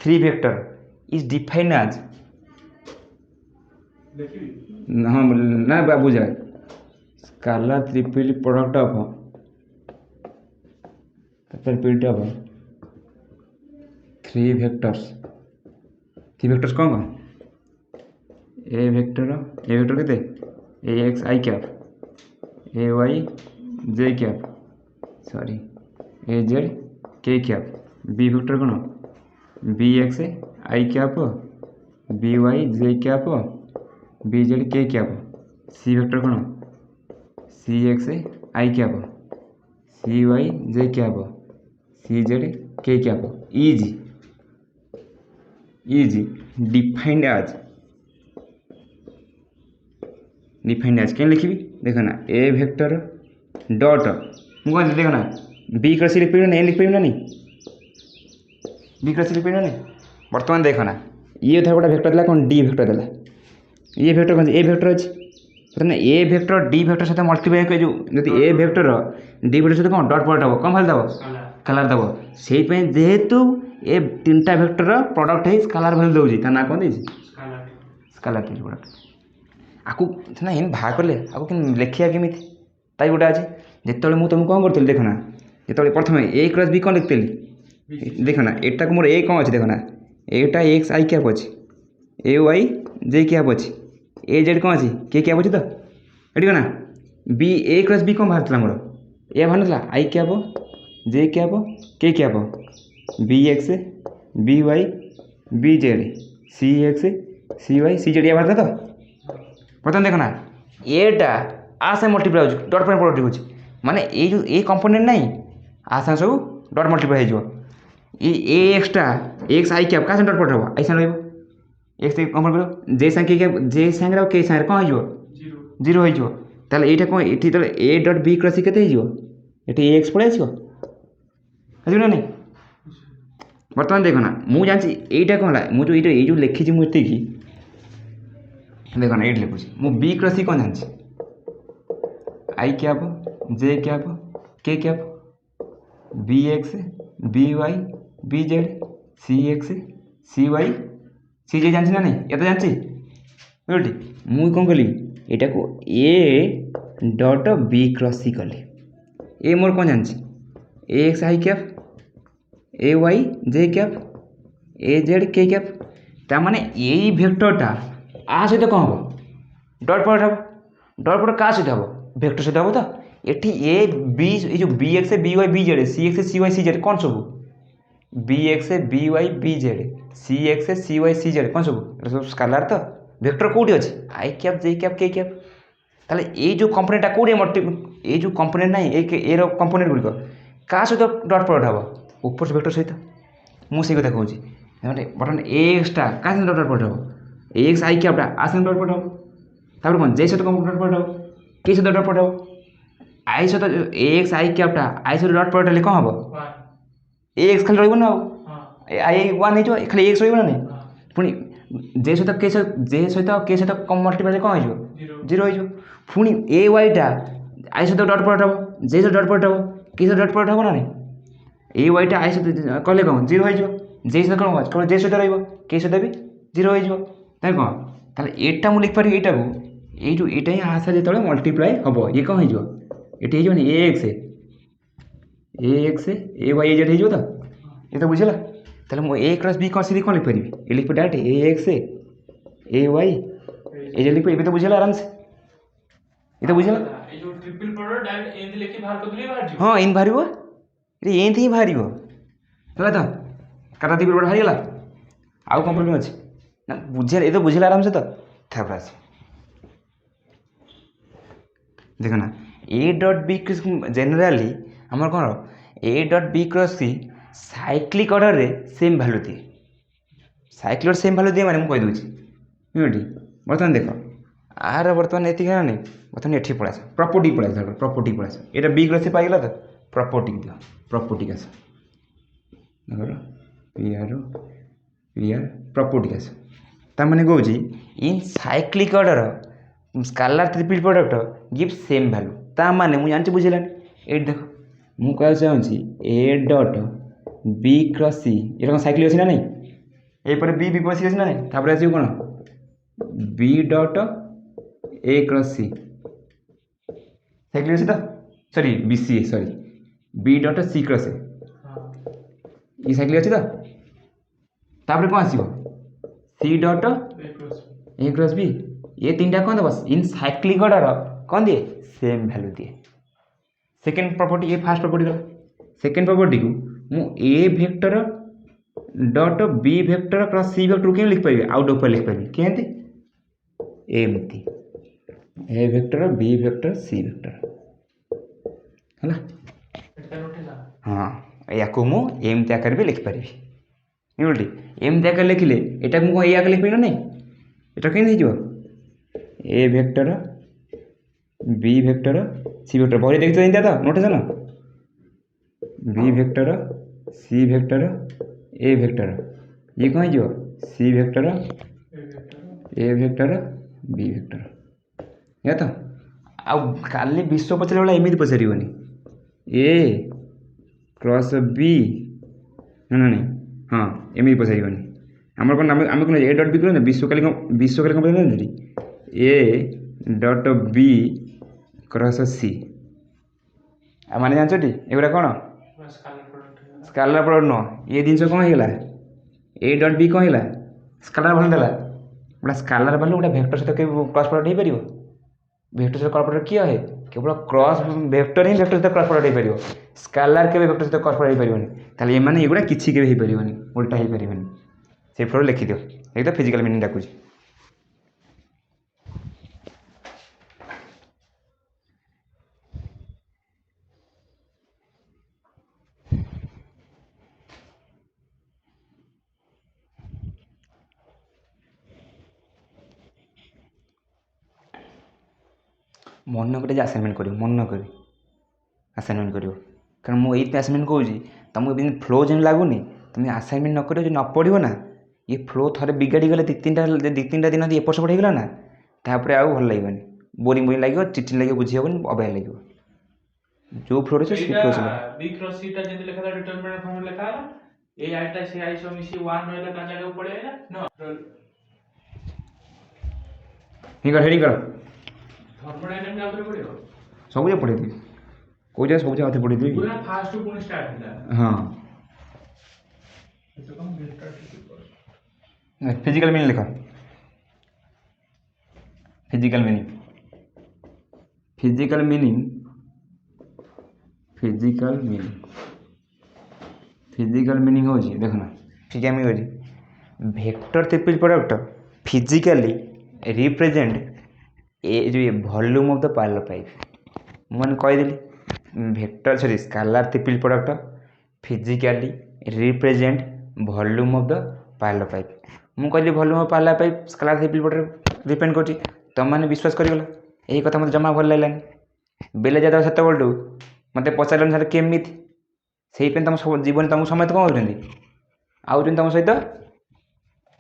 3 vector is defined as हाँ ना बाबू जाए scalar triple product of triple of 3 vectors कौन कौन ए वेक्टर केते A X I cap A Y J cap sorry A Z K cap B vector कौन B X I cap B Y J cap B Z K cap C vector कौन C X I cap C Y J cap C Z K cap is defined as क्या लिखी देखो ना ए vector dot मुझे देखो ना B cross लिख पार ए लिख पार नहीं बी क्रॉस लिख पार नहीं बर्तमान देखो ना ये था गोटे वेक्टर दिला कौन डी वेक्टर दिला ये वेक्टर कौन ए वेक्टर अच्छी ବର୍ତ୍ତମାନ ଏ ଭେକ୍ଟର ଡି ଭେକ୍ଟର ସହିତ ମଲ୍ଟିପ୍ଲାଏ କରି ଯେଉଁ ଯଦି ଏ ଭେକ୍ଟର ଡି ଭେକ୍ଟର ସହିତ କ'ଣ ଡଟ୍ ପ୍ରଡ଼କ୍ଟ ହେବ କ'ଣ ଭାଲ୍ୟୁ ଦେବ ସ୍କାଲାର ଦେବ। ସେଇଥିପାଇଁ ଯେହେତୁ ଏ ତିନିଟା ଭେକ୍ଟରର ପ୍ରଡ଼କ୍ଟ ହେଇ ସ୍କାଲାର ଭାଲ୍ୟୁ ଦେଉଛି ତା ନାଁ କ'ଣ ଦେଇଛି ସ୍କାଲାର ପ୍ରଡ଼କ୍ଟ। ଆକୁ ସିନା ଏମିତି ବାହାର କଲେ ଆକୁ କେମିତି ଲେଖିବା କେମିତି ତା ଗୋଟେ ଅଛି। ଯେତେବେଳେ ମୁଁ ତୁମକୁ କ'ଣ କରୁଥିଲି ଦେଖ ନା ଯେତେବେଳେ ପ୍ରଥମେ ଏ କ୍ରସ୍ ବି କ'ଣ ଲେଖିଥିଲି ଦେଖ ନା ଏଟାକୁ ମୋର ଏ କ'ଣ ଅଛି ଦେଖ ନା ଏଟା ଏକ୍ସ ଆଇ କ୍ୟାପ୍ ଅଛି ଏ ୱାଇ ଜେ କ୍ୟାପ୍ ଅଛି ଏ ଜେଡ଼୍ କ'ଣ ଅଛି କେ କ୍ୟାପ୍ ଅଛି ତ ଏଠି କ'ଣ ନା ବି ଏ କ୍ରସ୍ ବି କ'ଣ ବାହାରିଥିଲା ମୋର ଏ ବାହାରିନଥିଲା I cap J cap K cap B X B Y B Z C X C Y C Z A ବାହାରିଥିଲା ତ। ବର୍ତ୍ତମାନ ଦେଖ ନା ଏଟା ଆ ସାଙ୍ଗେ ମଲ୍ଟିପ୍ଲାଏ ହେଉଛି ଡଟ୍ ପଏଣ୍ଟ ପ୍ରଡ଼କ୍ଟ ହେଉଛି ମାନେ ଏଇ ଯେଉଁ ଏ କମ୍ପୋନେଣ୍ଟ ନାହିଁ ଆ ସାଙ୍ଗେ ସବୁ ଡଟ୍ ମଲ୍ଟିପ୍ଲାଏ ହେଇଯିବ। ଏ ଏକ୍ସଟା ଏକ୍ସ ଆଇ କ୍ୟାପ୍ କାହା ସାଙ୍ଗେ ଡଟ୍ ପ୍ରଡ଼କ୍ଟ ହେବ ଆଇ ସାଙ୍ଗେ ରହିବ ଏକ୍ସ କମ୍ପୋନେଣ୍ଟ କରିବ ଜେ ସାଙ୍ଗେ କେ କ୍ୟାପ୍ ଜେ ସାଙ୍ଗରେ ଆଉ କେ ସାଙ୍ଗରେ କ'ଣ ହେଇଯିବ ଜିରୋ ହେଇଯିବ। ତାହେଲେ ଏଇଟା କ'ଣ ଏଠି ଯେତେବେଳେ ଏ ଡଟ୍ ବି କ୍ରସ୍ କେତେ ହେଇଯିବ ଏଠି ଏ ଏକ୍ସ ପଳେଇ ଆସିବ ଆସିବ ନା ନାହିଁ। ବର୍ତ୍ତମାନ ଦେଖ ନା ମୁଁ ଜାଣିଛି ଏଇଟା କ'ଣ ହେଲା ମୁଁ ଯେଉଁ ଏଇଟା ଏଇ ଯେଉଁ ଲେଖିଛି ମୁଁ ଏତିକି ଦେଖ ନା ଏଇଠି ଲେଖୁଛି ମୁଁ ବି କ୍ରସ୍ କ'ଣ ଜାଣିଛି I cap J cap K cap B X B Y B Z C X C Y C J ଜାଣିଛି ନା ନାହିଁ ଏତେ ଜାଣିଛି ବୁଝିଲି। ମୁଁ କ'ଣ କଲି ଏଇଟାକୁ A dot B cross C କଲି ଏ ମୋର କ'ଣ ଜାଣିଛି A X I cap A Y J cap A Z K cap ତାମାନେ ଏଇ ଭେକ୍ଟରଟା ଆ ସହିତ କ'ଣ ହେବ ଡଟ୍ ପ୍ରଡ଼କ୍ଟ ହେବ ଡଟ୍ ପ୍ରଡ଼କ୍ଟ କାହା ସହିତ ହେବ ଭେକ୍ଟର ସହିତ ହେବ ତ ଏଠି ଏ ବି ଏ ଯେଉଁ B X B Y B Z C X C Y C Z କ'ଣ ସବୁ B X B Y B Z C X C Y C Z କ'ଣ ସବୁ ଏଟା ସବୁ ସ୍କାଲାର ତ ଭେକ୍ଟର କେଉଁଠି ଅଛି I cap J cap K cap. ତାହେଲେ ଏଇ ଯେଉଁ କମ୍ପୋନେଣ୍ଟଟା କେଉଁଠି ଏଇ ଯେଉଁ କମ୍ପୋନେଣ୍ଟ ନାହିଁ ଏର କମ୍ପୋନେଣ୍ଟ ଗୁଡ଼ିକ କାହା ସହିତ ଡଟ୍ ପ୍ରଡ଼କ୍ଟ ହେବ ଉପର ଭେକ୍ଟର ସହିତ ମୁଁ ସେଇ କଥା କହୁଛି। ବର୍ତ୍ତମାନ ଏ ଏକ୍ସଟା କାହା ସହିତ ଡଟ୍ ପ୍ରଡ଼କ୍ଟ ହେବ ଏ ଏକ୍ସ ଆଇ କ୍ୟାପ୍ଟା ଆ ସହିତ ଡଟ୍ ପ୍ରଡ଼କ୍ଟ ହେବ ତାପରେ କ'ଣ ଜେ ସହିତ କ'ଣ ଡଟ୍ ପ୍ରଡ଼କ୍ଟ ହେବ କେ ସହିତ ଡଟ୍ ପ୍ରଡ଼କ୍ଟ ହେବ ଆଇ ସହିତ ଏ ଏକ୍ସ ଆଇ କ୍ୟାପ୍ଟା ଆଇ ସହିତ ଡଟ୍ ପ୍ରଡ଼କ୍ଟ ହେଲେ କ'ଣ ହେବ ଏ ଏକ୍ସ ଖାଲି ରହିବ ନା ଆଉ ଆଇ ୱାନ୍ ହେଇଯିବ ଖାଲି ଏକ୍ସ ରହିବ ନା ନାହିଁ ପୁଣି ଜେ ସହିତ କେ ଜେ ସହିତ କେ ସହିତ ମଲ୍ଟିପ୍ଲାଏ କ'ଣ ହେଇଯିବ ଜିରୋ ହେଇଯିବ। ପୁଣି ଏ ୱାଇଟା ଆଇ ସହିତ ଡଟ୍ ପ୍ରଡ଼କ୍ଟ ହେବ ଜେ ସହିତ ଡଟ୍ ପ୍ରଡ଼କ୍ଟ ହେବ କେ ସହିତ ଡଟ୍ ପ୍ରଡ଼କ୍ଟ ହେବ ନା ନାହିଁ ଏ ୱାଇଟା ଆଇ ସହିତ କଲେ କ'ଣ ଜିରୋ ହେଇଯିବ ଜେ ସହିତ କ'ଣ କେବଳ ଜେ ସହିତ ରହିବ କେ ସହିତ ବି ଜିରୋ ହେଇଯିବ ତାହେଲେ କ'ଣ ତାହେଲେ ଏଇଟା ମୁଁ ଲେଖିପାରିବି ଏଇଟାକୁ ଏଇ ଯେଉଁ ଏଇଟା ହିଁ ଆଶା ଯେତେବେଳେ ମଲ୍ଟିପ୍ଲାଏ ହେବ ଇଏ କ'ଣ ହେଇଯିବ ଏଠି ହେଇଯିବନି A X A Y A Z ହେଇଯିବ ତ ଏ ତ ବୁଝିଲା। ତାହେଲେ ମୁଁ A cross B cross C କ'ଣ ଲିଖିପାରିବି ଏ ଲିଖିବି direct A X A Y A Z ଲିଖିବି ଏବେ ତ ବୁଝିଲା ଆରାମସେ ଏ ତ ବୁଝିଲା ହଁ ଏମିତି ବାହାରିବ ଏଠି ଏମିତି ହିଁ ବାହାରିବ ହେଲା ତ କାଟା ଟ୍ରିପଲ୍ ପ୍ରଡ଼କ୍ଟ ବାହାରିଗଲା ଆଉ କ'ଣ ପ୍ରୋବ୍ଲେମ୍ ଅଛି ନା ବୁଝିଲା ଏ ତ ବୁଝିଲା ଆରାମସେ ତ ତାପରେ ଆସ ଦେଖ ନା A dot B cross generally ଆମର କ'ଣ A dot B cross C cyclic ଅର୍ଡ଼ରରେ ସେମ୍ ଭ୍ୟାଲୁ ଦିଏ ସାଇକ୍ଲିକ୍ ଅର୍ଡ଼ର ସେମ୍ ଭ୍ୟାଲୁ ଦିଏ ମାନେ ମୁଁ କହିଦେଉଛି ବୁଝିଲି। ବର୍ତ୍ତମାନ ଦେଖ ଆର ବର୍ତ୍ତମାନ ଏତିକି ହେଲା ନାହିଁ ବର୍ତ୍ତମାନ ଏଠି ପଳାଇ ଆସ ପ୍ରପର୍ଟି ପଳାଇ ଆସ ପ୍ରପର୍ଟି ପଳାଇ ଆସ ଏଇଟା ବି କ୍ରସ୍ ସି ପାଇଗଲା ତ ପ୍ରପର୍ଟି ଦିଅ ପ୍ରପର୍ଟି ଆସ ଦେଖର ପିଆର ପ୍ରପର୍ଟି ଆସ ତାମାନେ କହୁଛି in cyclic order scalar triple product give same value ତାମାନେ ମୁଁ ଜାଣିଛି ବୁଝିଲାନି ଏଇଠି ଦେଖ ମୁଁ କହିବାକୁ ଚାହୁଁଛି A dot B cross C ଏଇଟା କ'ଣ ସାଇକ୍ଲିକ୍ ଅଛି ନା ନାହିଁ ଏଇପରେ ବି କ୍ରସ୍ ସି ଅଛି ନା ନାହିଁ ତାପରେ ଆସିବ କ'ଣ B dot A cross C cyclic ଅଛି ତ sorry B C sorry B dot C cross A ये साइक्लिक अच्छी था तापर कौन आसीबो C dot A cross B ये तीनटा कौन बस इन साइक्लिक ऑर्डर कौन दिए सेम वैल्यू दिए। सेकेंड प्रॉपर्टी ये फास्ट प्रॉपर्टी गला सेकेंड प्रॉपर्टी को मु A vector dot B vector cross C vector के लिख पाइबे आउट ऑफ लिख पाइबे केंती एमती A vector B vector C vector हैला हाँ या को मु एमती आकार भी लिखिपारि बुझे एमती आकार लिखिले यहाँ मुझे ये आकार लिखिपारि ना यहाँ कहीं A vector B vector C vector बही देखते तो notation B vector C vector A vector ये कौन हो C vector A vector B vector या तो ଆଉ କାଲି ବିଶ୍ୱ ପଚାରିଲା ବେଳେ ଏମିତି ପଚାରିବନି ଏ କ୍ରସ୍ ବି ନା ନାଇଁ ହଁ ଏମିତି ପଚାରିବନି ଆମର କ'ଣ ଆମେ କ'ଣ ଏ ଡଟ୍ ବି କଲେ ନା ବିଶ୍ୱ କାଲି କ'ଣ ପଚାରିଲି ଏ ଡଟ୍ ବି କ୍ରସ୍ ସି ଆଉ ମାନେ ଜାଣିଛଟି ଏଗୁଡ଼ା କ'ଣ ସ୍କାଲାର ପ୍ରଡକ୍ଟ ନୁହଁ ଏ ଜିନିଷ କ'ଣ ହେଇଗଲା ଏ ଡଟ୍ ବି କ'ଣ ହେଇଗଲା ସ୍କାଲାର ଭଲ ଦେଲା ଗୋଟେ ସ୍କାଲାର ଭାଲ୍ୟୁ ଗୋଟେ ଭେକ୍ଟର ସହିତ କେବେ କ୍ରସ୍ ପ୍ରଡକ୍ଟ ହେଇପାରିବ ଭେକ୍ଟର ସହିତ କ୍ରସ୍ ପ୍ରଡକ୍ଟ କିଏ ହେ କେବଳ କ୍ରସ୍ ଭେକ୍ଟର ହିଁ ଭେକ୍ଟର ସହିତ କ୍ରସ୍ ପ୍ରଡକ୍ଟ ହେଇପାରିବ ସ୍କାଲାର କେବେ ଭେକ୍ଟର ସହିତ କ୍ରସ୍ ପ୍ରଡକ୍ଟ ହେଇପାରିବନି ତାହେଲେ ଏମାନେ ଏଗୁଡ଼ା କିଛି କେବେ ହେଇପାରିବନି ଉଲ୍ଟା ହେଇପାରିବନି ସେଇ ଫ୍ଲୋରେ ଲେଖିଦିଅ ଏଇ ତ ଫିଜିକାଲ ମିନିଂ ଡାକୁଛି ମନ କରି ଯେ ଆସାଇନମେଣ୍ଟ କରିବ ମନ କରି ଆସାଇନମେଣ୍ଟ କରିବ କାରଣ ମୁଁ ଏଇଥିପାଇଁ ଆସାଇନମେଣ୍ଟ କହୁଛି ତୁମକୁ ଏମିତି ଫ୍ଲୋ ଯେମିତି ଲାଗୁନି ତୁମେ ଆସାଇନମେଣ୍ଟ ନ କରିବ ଯଦି ନ ପଢ଼ିବ ନା ଇଏ ଫ୍ଲୋ ଥରେ ବିଗାଡ଼ି ଗଲେ ଦୁଇ ତିନିଟା ଦିନ ଯଦି ଏପଟ ସେପଟ ହେଇଗଲା ନା ତାପରେ ଆଉ ଭଲ ଲାଗିବନି ବୋରିଂ ଲାଗିବ ଚିଟି ଲାଗିବ ବୁଝି ହେବନି ଅବାଗିଆ ଲାଗିବ ଯେଉଁ ଫ୍ଲୋରେ ଅଛି ସେଇ ଫ୍ଲୋ ଚାଲ b cross c ଟା ଯେମିତି ଲେଖା ହେଲା ଡିଟରମିନାଣ୍ଟ ଫର୍ମ ଲେଖା ହେଲା a i ଟା ସେ i ସହ ମିଶି 1 ରହିଲା ତା ଜାଗାକୁ ପଳେଇ ଆଇଲା ନ ହେଡ଼ିଂ କର ଥର୍ମୋଡାଇନାମିକ୍ସ ଆଉଥରେ ପଡ଼ିବ ସବୁ ଯାକ ପଢ଼େଇଦେବି କେଉଁ ଜାଗା ସବୁ ଜାଗା ଆଉଥରେ ପଢ଼େଇଦେବି ପୁରା ଫାଷ୍ଟ ପୁଣି ଷ୍ଟାର୍ଟ ହେଲା ହଁ ଏତ କମ ଡେଟା ଠିକ କର ଫିଜିକାଲ ମିନିଂ ଲେଖ physical meaning physical meaning physical meaning physical meaning ହେଉଛି ଦେଖୁନ ଫିଜିକାଲ ମିନିଂ ହେଉଛି vector triple product physically represent ଏ ଯେଉଁ volume of the parallelepiped ମୁଁ ମାନେ କହିଦେଲି vector sorry scalar triple product physically represent volume of the parallelepiped ମୁଁ କହିଲି volume of parallelepiped scalar triple product depend କରୁଛି ତୁମମାନେ ବିଶ୍ୱାସ କରିଗଲ ଏହି କଥା ମୋତେ ଜମା ଭଲ ଲାଗିଲାନି ବେଲେ ଯାଦବ ସେତେବେଳଠୁ ମୋତେ ପଚାରିଲନି ସାର୍ କେମିତି ସେଇଥିପାଇଁ ତୁମ ଜୀବନ ତୁମକୁ ସମସ୍ତେ କ'ଣ ହେଉଛନ୍ତି ଆଉଛନ୍ତି ତୁମ ସହିତ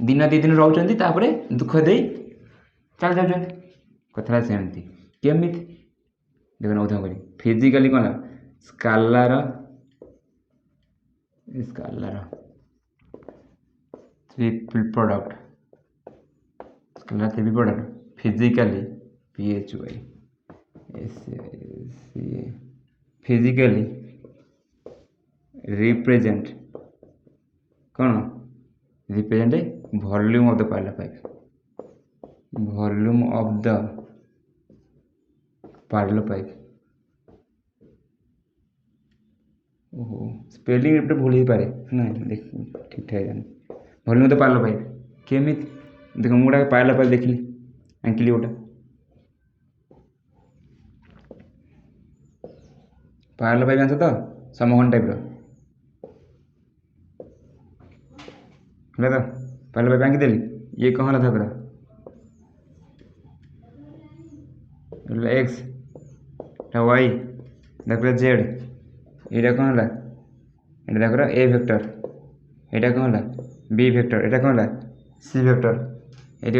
ଦିନ ଦୁଇ ଦିନ ରହୁଛନ୍ତି ତାପରେ ଦୁଃଖ ଦେଇ ଚାଲି ଯାଉଛନ୍ତି କଥାଟା ସେମିତି କେମିତି ଦେଖୁନ ଉଦାହରଣ କରି ଫିଜିକାଲି କ'ଣ ହେଲା scalar triple product scalar triple product physically PHY physically represent କ'ଣ represent volume of the parallelepiped volume of the parallelepiped ଓହୋ ସ୍ପେଲିଂ ଏପଟେ ଭୁଲ ହେଇପାରେ ନା ଦେଖ ଠିକ୍ ଠାକ୍ ଜାଣି volume of the parallelepiped କେମିତି ଦେଖ ମୁଁ ଗୋଟେ ପାର୍ଲର ପାଇପ୍ ଦେଖିଲି ଆଙ୍କିଲି ଗୋଟେ ପାର୍ଲର ପାଇପ୍ ଜାଣିଛ ତ ସମଘନ ଟାଇପ୍ର ହେଲା ତ ପାର୍ଲର ପାଇପ୍ ଆଙ୍କିଦେଲି ଇଏ କ'ଣ ହେଲା ତାପରେ ଏକ୍ସ এটা ওয়াই তারপরে জেড এটা কোন হলা এটা দেখো এ ভেক্টর এটা কোন হলা বি ভেক্টর এটা কোন হলা সি ভেক্টর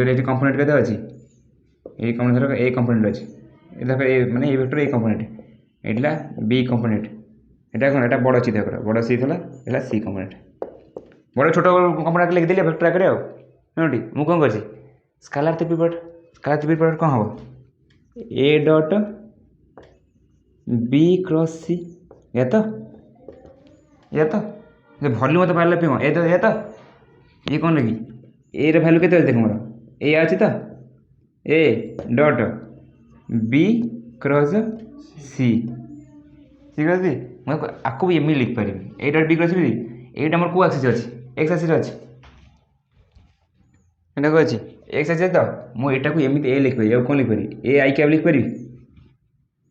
এটি কম্পোনেন্ট কেতে আছে এই কম্পোনেন্ট ধরো এ কম্পোনেন্ট আছে এটা দেখো এ মানে এ ভেক্টর এ কম্পোনেন্ট এটা বি কম্পোনেন্ট এটা কোন এটা বড় সি দেখো বড় সি হলা এটা সি কম্পোনেন্ট বড় ছোট কম্পোনেন্ট লিখি দিলে ভেক্টর আকারে নোটি মু কোন করছি স্কালার ত্রিপল প্রডক্ট কোন হবো ए डॉट बी क्रॉस सी या तो भल्यूम तो पार्लर पे ये कौन लगी ए भैल्यू के देख मोर ए अच्छी तो ए डॉट बी क्रॉस सी ठीक है आपको भी एम लिख पारि ए डॉट बी क्रॉस सी एटा मोर को एक्सिस अच्छी एक्स एक्सिस अच्छी एटा को अच्छी एक्स एक्सिस तो मुझे को एमती ए लिखिपारि आ कौन लिखिपारि ए आई कैप लिखिपारि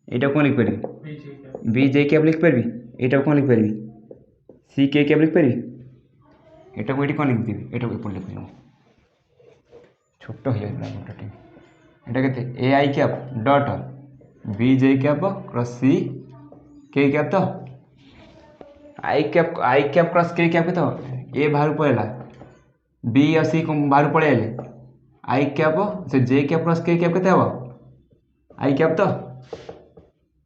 एटा कौन लिखिपारि बी जे कैप लिखिपारि एटा कौन लिखिपारि सी के कैप लिखिपारि एटा को ये कौन लिखिदेवी एटा को एपट लिखिदेवी छोट हो जाता एटा के A I cap dot B J cap cross C K cap तो I cap cross K cap तो ए बाहर पड़ेगा बी और सी बाहर पड़े आई कैप से जे कैप क्रॉस के कैप के आई कैप तो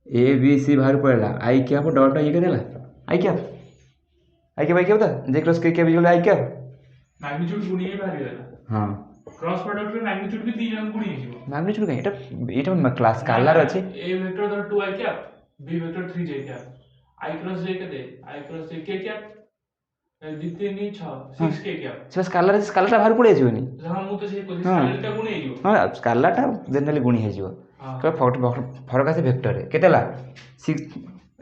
ए बी सी बाहर पड़ेगा आई कैप डॉट ये देला आई कैप आई कैप तो जे क्रॉस के कैप इक्वल आई कैप मैग्नीट्यूड गुणी ही बाहर गला हाँ क्रॉस प्रोडक्ट रे मैग्नीट्यूड भी दी जन गुणी हिजिवो मैग्नीट्यूड कहीं एटा क्लास स्केलर अछि ए वेक्टर धर 2 आई cap B vector 3 J cap आई क्रॉस जे केते आई क्रॉस जे के कैप द्वितीय नी 6 6 के कैप से स्केलरटा बाहर पड़े जिवनी हां मु तो से कोली स्केलरटा गुणी हिजिवो हाँ स्केलरटा जनरली गुणी हे जिवो तो फरक आसे वेक्टर रे केतेला 6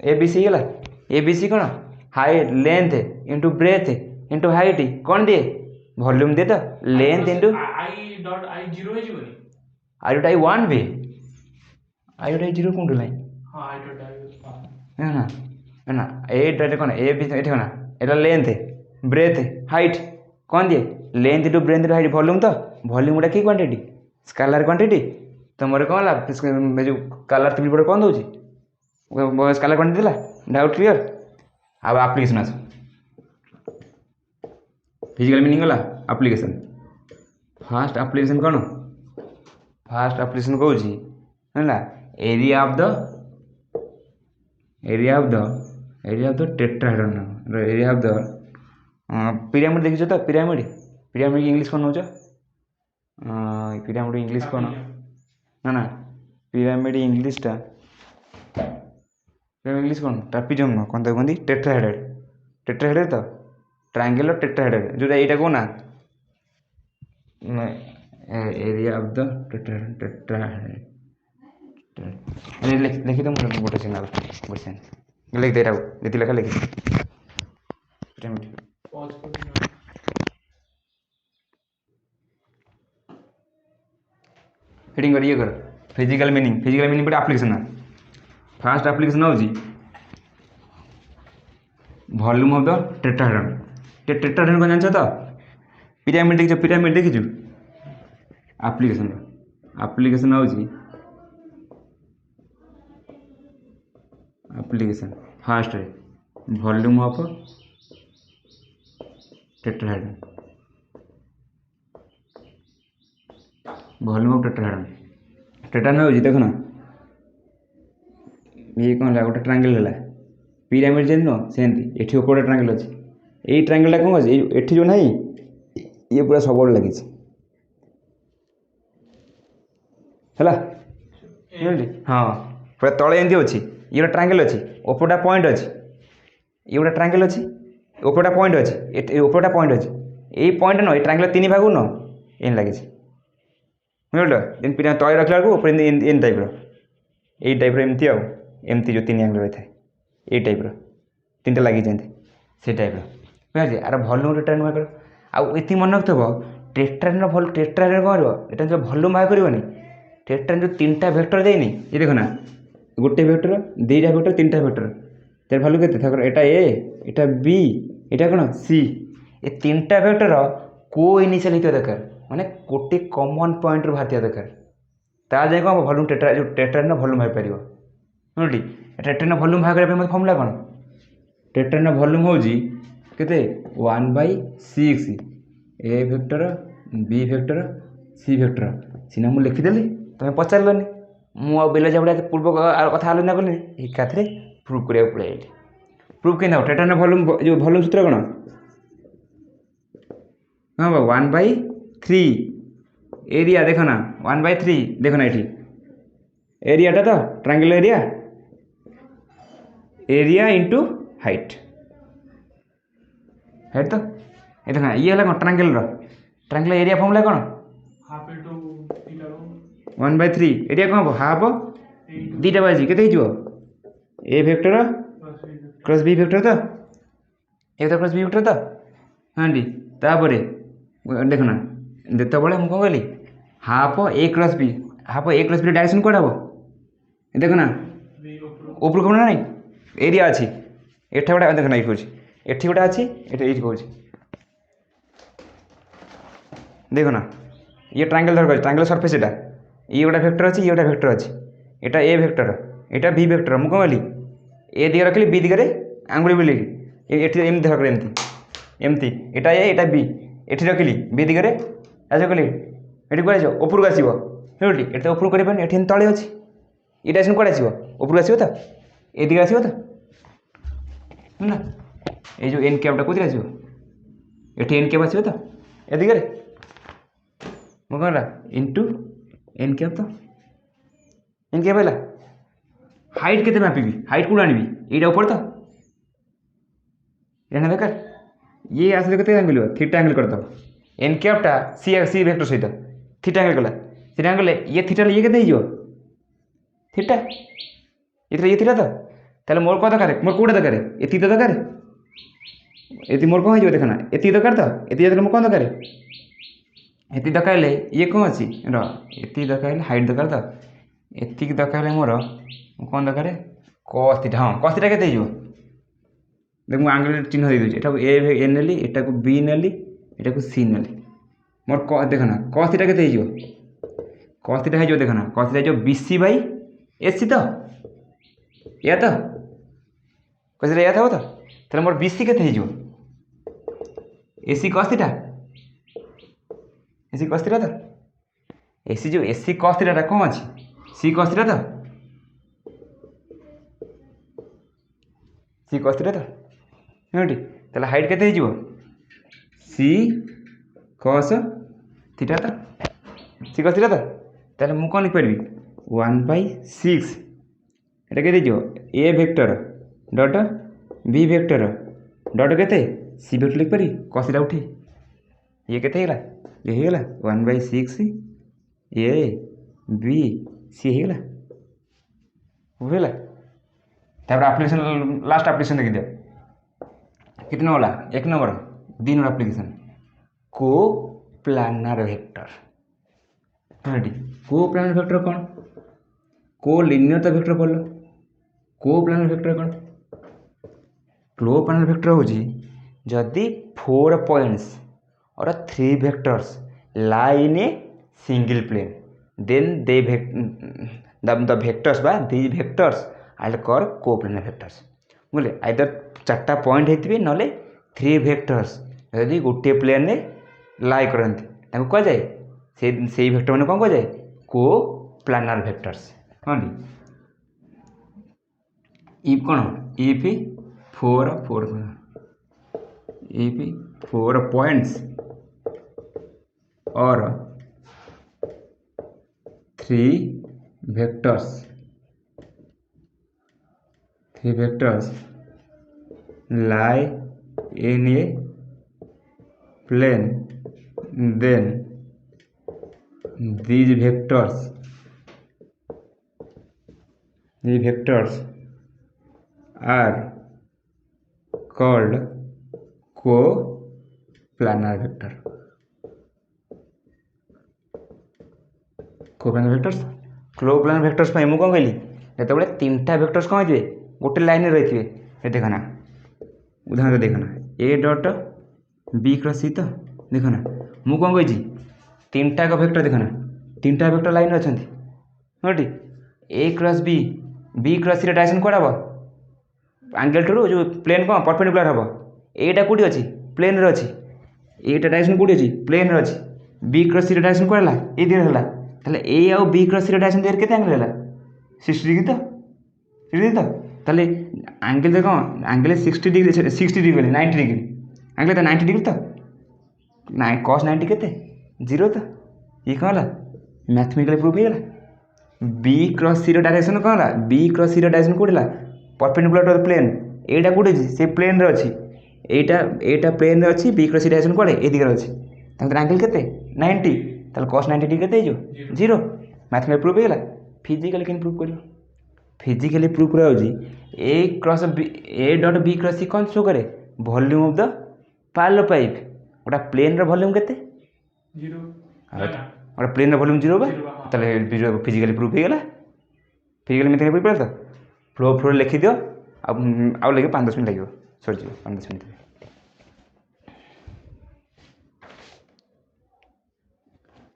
ए बी सी गेला ए बी सी कोन height length into breadth into height कोन दिए वॉल्यूम दे तो length into I dot I 0 हिजिवोनी आई डॉट आई 1 बे आई डॉट आई 0 कोन लाइन हां आई डॉट आई ना ना A dot cone A B एठी कोन एटा लेंथ ब्रेथ हाइट कोन दिए length into breadth into height volume तो वॉल्यूम गुडा की क्वांटिटी स्केलर क्वांटिटी तुमर कौन ला जो कलर तिबी पड़े कौन दूची स्केलर क्वांटिटी देला डाउट क्लियर अब एप्लीकेशन आस फिजिकल मीनिंग गला एप्लीकेशन फास्ट एप्लीकेशन कौन फास्ट एप्लीकेशन कहूँ है area of the tetrahedron area of the pyramid देखिछ तो पिरामिड पिरामिड इंग्लिश कौन नौच पिरामिड इंग्लिश कौन ना ना पिरामिड इंग्लिशटा पिरामिड इंग्लिश कौन ट्रापिजम न कौन कहते टेट्राहेडेड तो ट्रायंगल और टेट्राहेडेड जो एटा को ना एरिया ऑफ द टेट्राहेडेड लिखी तो गोटे सीन गोटे लिख दे जी लेखा लिखी पिरामिड पॉज कर हेडिंग कर ये कर फिजिकल मीनिंग पर एप्लीकेशन फास्ट एप्लीकेशन होची volume of the tetrahedron tetrahedron को जानछ तो पिरामिड देखिछु एप्लीकेशन होची एप्लीकेशन फास्ट रे volume of tetrahedron volume of tetrahedron होची देखो ना ये कौन है गोटे ट्रायंगल है पिरामिड जेन न सेमती एठी ऊपर ट्रायंगल अछि एई ट्रायंगल कौन अछि एठी जो नहीं ये पूरा सब लगी हैला हाँ पूरा तले एमती अछि ये गोटे ट्रायंगल अछि ऊपरटा पॉइंट अछि ये गोटे ट्रायंगल अछि ऊपरटा पॉइंट अछि ऊपरटा पॉइंट अछि एई पॉइंट न ए ट्रायंगल तीन भाग न एन लगी बुझल देन पिरा तले रखला को ऊपर इन टाइप एमती आउ एमती जो तीन एंगल रही है ये टाइप तीन टा लगी जाते से टाइप बुझे आर वॉल्यूम टेट्राहेड्रन बाहर कर आउ ये मन रखिथो टेट्राहेड्रन कौन रहा जो वॉल्यूम बाहर करनी टेट्राहेड्रन जो तीन टा वेक्टर देनी ये देखो ना गोटे वेक्टर दुईटा वेक्टर तीन टा वेक्टर तार भैल्यू के एटा ए एटा बी एटा कौन सी ये तीन टा वेक्टर को इनिशियल होता दरकार माने गोटे कॉमन पॉइंट बाहर दरकार ता जाए कौन वॉल्यूम टेट्राहेड्रन वॉल्यूम बाहर पार बुझली टेट्राहेड्रन वॉल्यूम बाहर करने फर्मुला कौन टेट्राहेड्रन वॉल्यूम होची केते 1/6 A vector B vector C vector सीना मु लिखिदेली तुम पचारलनि मु बेले जबड़ा पूर्व कथा आलोचना कली एकाथरे प्रूफ करिया पड़े प्रूफ के टेट्राहेड्रन वॉल्यूम जो वॉल्यूम सूत्र कौन हाँ 1/3 एरिया देखो ना 1/3 देखो ना ये एरियाटा तो ट्रायंगल एरिया इंटू हाइट तो ये देखो ये है कौन ट्रायंगल एरिया फॉर्मूला कौन हाफ इनटू थीटा 1/3 एरिया कौन हम हाफ दीटा बाजी के ए वेक्टर क्रॉस बी वेक्टर तो ए वेक्टर क्रॉस बी वेक्टर तो हाँ डी तापर देखो ना देते बड़े मुझे कौन कहली half A cross B direction कौन हम देखो ना ऊपर कौन ना एरिया अच्छी एटा गोटे देख ना ये कौन एटी गोटे अच्छी ये कौन देखो ना ये ट्रायंगल धर ट्रायंगल सरफेस एटा ये गोटे वेक्टर अच्छी ये गोटे वेक्टर अच्छी एटा ए वेक्टर एटा बी वेक्टर मुझे कौन कहली ए दिगे रखली बी दिगरे आंगुली बुले एटी एमती धर एमती एटा ए एटा बी एटी रखली बी दिगरे आज कहली ये कौन ऊपर को आसो बुझली ये ऊपर कर तले अच्छी ये डायरेक्शन कुआडे आसीबो ऊपर आसीबो तो ए दिगे आसीबो तो ना ए जो एन कैपटा कोथि आसीबो एठी एन कैप आसीबो तो ए दिगे रे मो कहला इनटू एन कैप तो एन कैप हैला हाइट केते मापिबी हाइट कोड आनिबी एटा ऊपर तो एना दरकार ये आसले केते एंगल हो थीटा एंगल कर दो एन कैपटा सी वेक्टर सहित थीटा एंगल कला थीटा एंगल ये थीटा ये केते हिजो थीटा ये थीटा तो ताले मोर को दरकार मोर कोडा दरकार एति तो दरकार एति मोर को हिजो देखना एति दरकार तो एति जतले मोर को दरकार एति दरकार ले ये कौन अछि र एति दरकार ले हाइट दरकार तो एति की दरकार ले मोर कौन दरकार cos थीटा हां cos थीटा केते हिजो देख मु एंगल चिन्ह दे दूची एटा को ए नेली एटा को बी नेली एटा को सी नेली मोर को देखना cos थीटा केते हिजो cos थीटा हिजो देखना cos थीटा जो BC बाई AC तो या तो cos थीटा या था वो तो तले मोर BC केते हिजो AC cos theta AC cos theta तो AC जो AC cos थीटा रा कोन अछि C cos थीटा तो C cos थीटा तो हेटी तले हाइट केते हिजो C cos थीटा तो C cos थीटा तो तले मु कोन लिख परबी 1/6 एटा केते हिजो A vector dot B vector dot केते C वेक्टर लिख परी cos थीटा उठी ये केते हेला ये हेला 1/6 A B C हेला हो हेला तापर एप्लीकेशन लास्ट एप्लीकेशन देखि दे कितना वाला एक नंबर 2 नंबर एप्लीकेशन को प्लानर वेक्टर रेडी को प्लानर वेक्टर कौन को लिनियर तो वेक्टर बोल को प्लानर वेक्टर कौन को प्लानर वेक्टर हो जी जदी 4 पॉइंट्स और 3 vectors lie in a single plane then they the vectors by these vectors are called coplanar vectors बोले आइदर 4टा पॉइंट हेतिबे नले 3 वेक्टर्स यदि गोटे प्लेन रे लाई करंती ताको कह जाय से वेक्टर माने कोन कह जाय को प्लानर वेक्टर्स हां इफ कोन इफ 4 पॉइंट्स और 3 vectors lie in a plane then these vectors are called coplanar vector coplanar vectors coplanar vectors ପାଇଁ ମୁଁ କ'ଣ କହିଲି ଯେତେବେଳେ 3ଟା ଭେକ୍ଟର୍ସ କ'ଣ ହେଇଯିବେ ଗୋଟେ ଲାଇନରେ ରହିଥିବେ ଏ ଦେଖନା ଉଦାହରଣ ଦେଖନା A dot B cross C ତ ଦେଖନା ମୁଁ କ'ଣ କହିଛି 3ଟା ଭେକ୍ଟର ଦେଖନା 3ଟା ଭେକ୍ଟର ଲାଇନରେ ଅଛନ୍ତି ହଁଟି A cross B B cross C ର ଡାଇରେକ୍ସନ୍ କୁଆଡ଼େ ହେବ ଆଙ୍ଗେଲ ଠାରୁ ଯେଉଁ ପ୍ଲେନ୍ କ'ଣ ପରପେଣ୍ଡିକୁଲାର ହେବ ଏଇଟା କେଉଁଠି ଅଛି ପ୍ଲେନ୍ରେ ଅଛି ଏଇଟା ଡାଇରେକ୍ସନ୍ କେଉଁଠି ଅଛି ପ୍ଲେନ୍ରେ ଅଛି B କ୍ରସ୍ C ର ଡାଇରେକ୍ସନ୍ କୁଆଡ଼େ ହେଲା ଏଇ ଦିଗରେ ହେଲା ତାହେଲେ A ଆଉ B କ୍ରସ୍ C ର ଡାଇରେକ୍ସନ୍ ଦିଗରେ କେତେ ଆଙ୍ଗେଲ ହେଲା 60 डिग्री तो 60 डिग्री तो ताले एंगल देखो एंगल 60 डिग्री 90 डिग्री एंगल तो 90 डिग्री तो cos 90 केते 0 तो ये कौन ला मैथमेटिकली प्रूफ हो गला B क्रॉस C रो डायरेक्शन कौन ला B क्रॉस C रो डायरेक्शन कोड ला परपेंडिकुलर टू द प्लेन एटा कोड अछि से प्लेन रे अछि एटा प्लेन रे अछि B क्रॉस C डायरेक्शन कोड ए दिगरे अछि तांकर एंगल केते 90 ताले cos 90 डिग्री केते जो 0 मैथमेटिकली प्रूफ हो गला फिजिकली केन प्रूफ करियो फिजिकली प्रूफ करा होजी A cross B A dot B cross C कौन शो करे volume of the parlour pipe ओटा प्लेन रो वॉल्यूम केते 0 ओटा प्लेन रो वॉल्यूम 0 बा ताले फिजिकली प्रूफ हो गला फिजिकली मेथड प्रूफ तो फ्लो लिखि दियो अब लगे 5-10 मिनिट लागियो सॉरी 5-10 मिनिट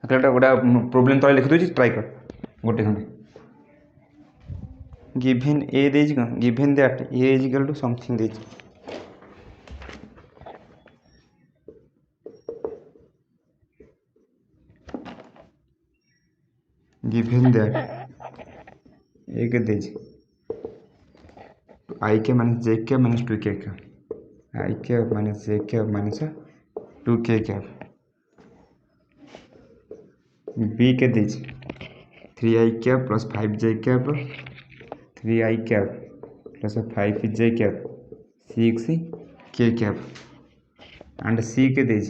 अकलटा गोटा प्रॉब्लम तो लिखि दोची ट्राई कर गोटे खंडे गिवन A देज given that A is equal to something देज गिवन दैट एक देज आई के माइनस जे के माइनस 2k आई के माइनस जे के माइनस 2k बी के देज 3i cap plus 5j cap 3i cap plus 5j cap 6k cap and C के देज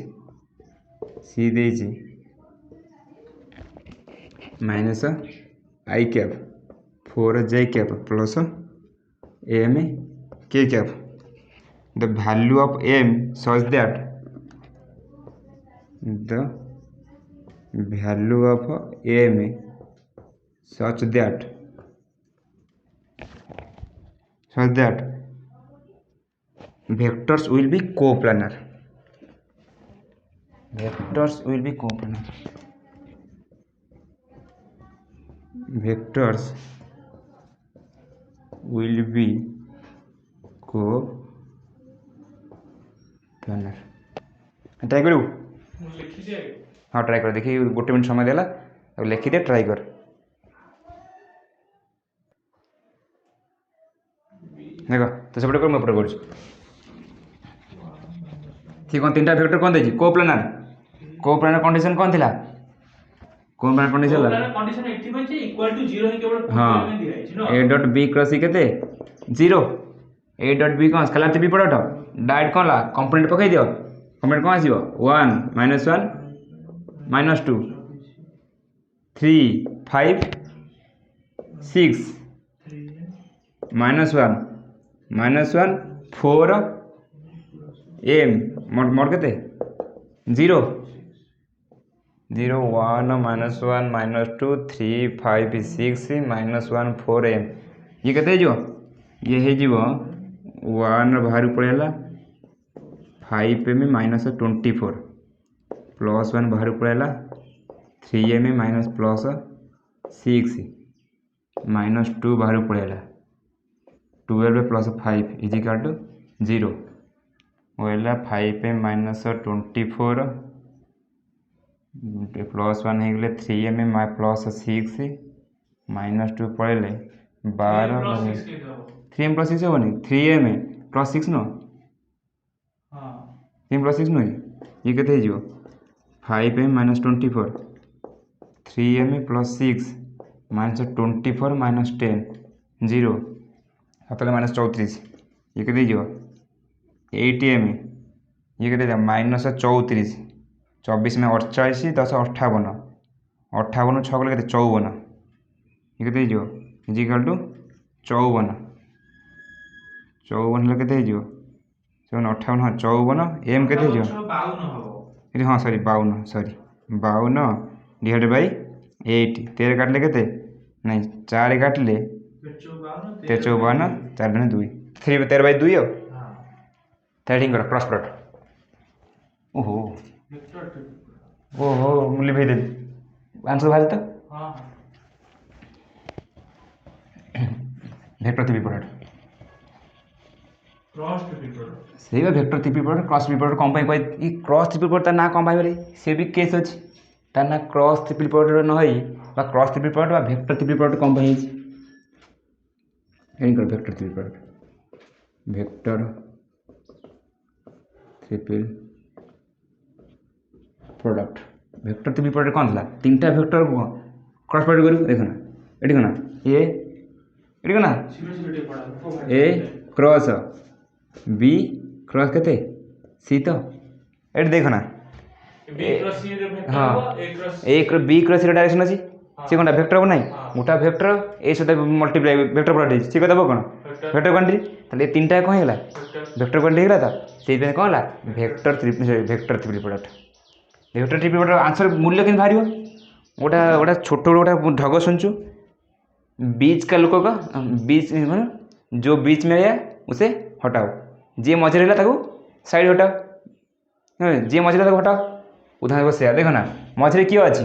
minus I cap 4j cap plus m k cap the value of m such that the value of m such that vectors will be coplanar vectors will be coplanar vectors will be coplanar try करू ମୁଁ ଲେଖିଛି ଆଗେ। हाँ try कर देखिए गोटे minute समय देला लिखी दे ट्राई कर देख तो सेपटे कर मुझे कर कौन तीन वेक्टर कौन देछि कोप्लानार कंडीशन कौन थिला कोप्लानार कंडीशन ला कंडीशन एठी बचे इक्वल टू 0 ही केवल हाँ में दिया है नो a dot b cross c केते 0 a डॉट b कौन स्केलर थी प्रोडक्ट डायरेक्ट कौन ला कंपोनेंट पकई दियो कंपोनेंट कौन आसीबो 1 -1 -2 3 5 6 -1 4 m मोड केते 0 0 1 -1 -2 3 5 6 -1 4 m ये केते जो ये है जीवो 1 बाहर पड़ेला 5 m -24 प्लस 1 बाहर पड़ेला 3 m माइनस प्लस 6 -2 बाहर पड़ेला 12 प्लस 5 इजिकल टू 0 वेला 5 m -24 प्लस 1 हो गले 3 m प्लस 6 -2 पड़े 12 3 m प्लस 6 होनी 3 m प्लस 6 नो हां 3 प्लस 6 नो ये केते हो 5 m -24 3 m प्लस 6 -24 -10 0 हाथ -34 ये केते हो 8 m ये केते -34 24 में 48 10 58 58 6 गले केते 54 ये केते हो इजिकल टू 54 54 ले केते हो 58 हाँ 54 m केते हो 52 हबो हाँ सॉरी 52 सॉरी 52 डिवाइडेड बाई 8 13 काटले केते नहीं 4 काटले 54 4 गुणे 2 3 13 बाई 2 हां थ्रेडिंग कर क्रॉस प्रोडक्ट ओहो ओहो मुली भेज दे आंसर बाहर तो हां vector three product cross triple product सही है vector three product cross three product कौन पाई कोई ई क्रॉस थ्री प्रोडक्ट ना कौन पाई बोले से भी केस अछि ता ना क्रॉस थ्री प्रोडक्ट न होई बा क्रॉस थ्री प्रोडक्ट बा वेक्टर थ्री प्रोडक्ट कौन पाई अछि एनी कर vector three product vector triple product vector three product कौन था तीन टा वेक्टर क्रॉस प्रोडक्ट करू देखो ना एडी कोना ए एडी कोना सिमिलरिटी पड़ा ए क्रॉस बी क्रॉस केते सी तो एडी देखो ना बी क्रॉस सी रे वेक्टर हाँ ए ए क्रॉस बी क्रॉस सी डायरेक्शन अछि से कोना वेक्टर को नहीं गोटा वेक्टर ए सहित मल्टीप्लाई वेक्टर प्रोडक्ट से कहता कोन वेक्टर क्वांटिटी ताले तीनटा कोन हेला वेक्टर क्वांटिटी हेला था से कौन होला vector triple product vector triple product answer मूल्य केन भारियो गोटा गोटा छोट गोटा ढग सुनचु बीच का लोक का बीच जो बीच में है उसे हटाओ जे मझे रहला ताको साइड हटाओ जे मझे ताको हटाओ उदाहरण से देखो ना मझे किए अच्छी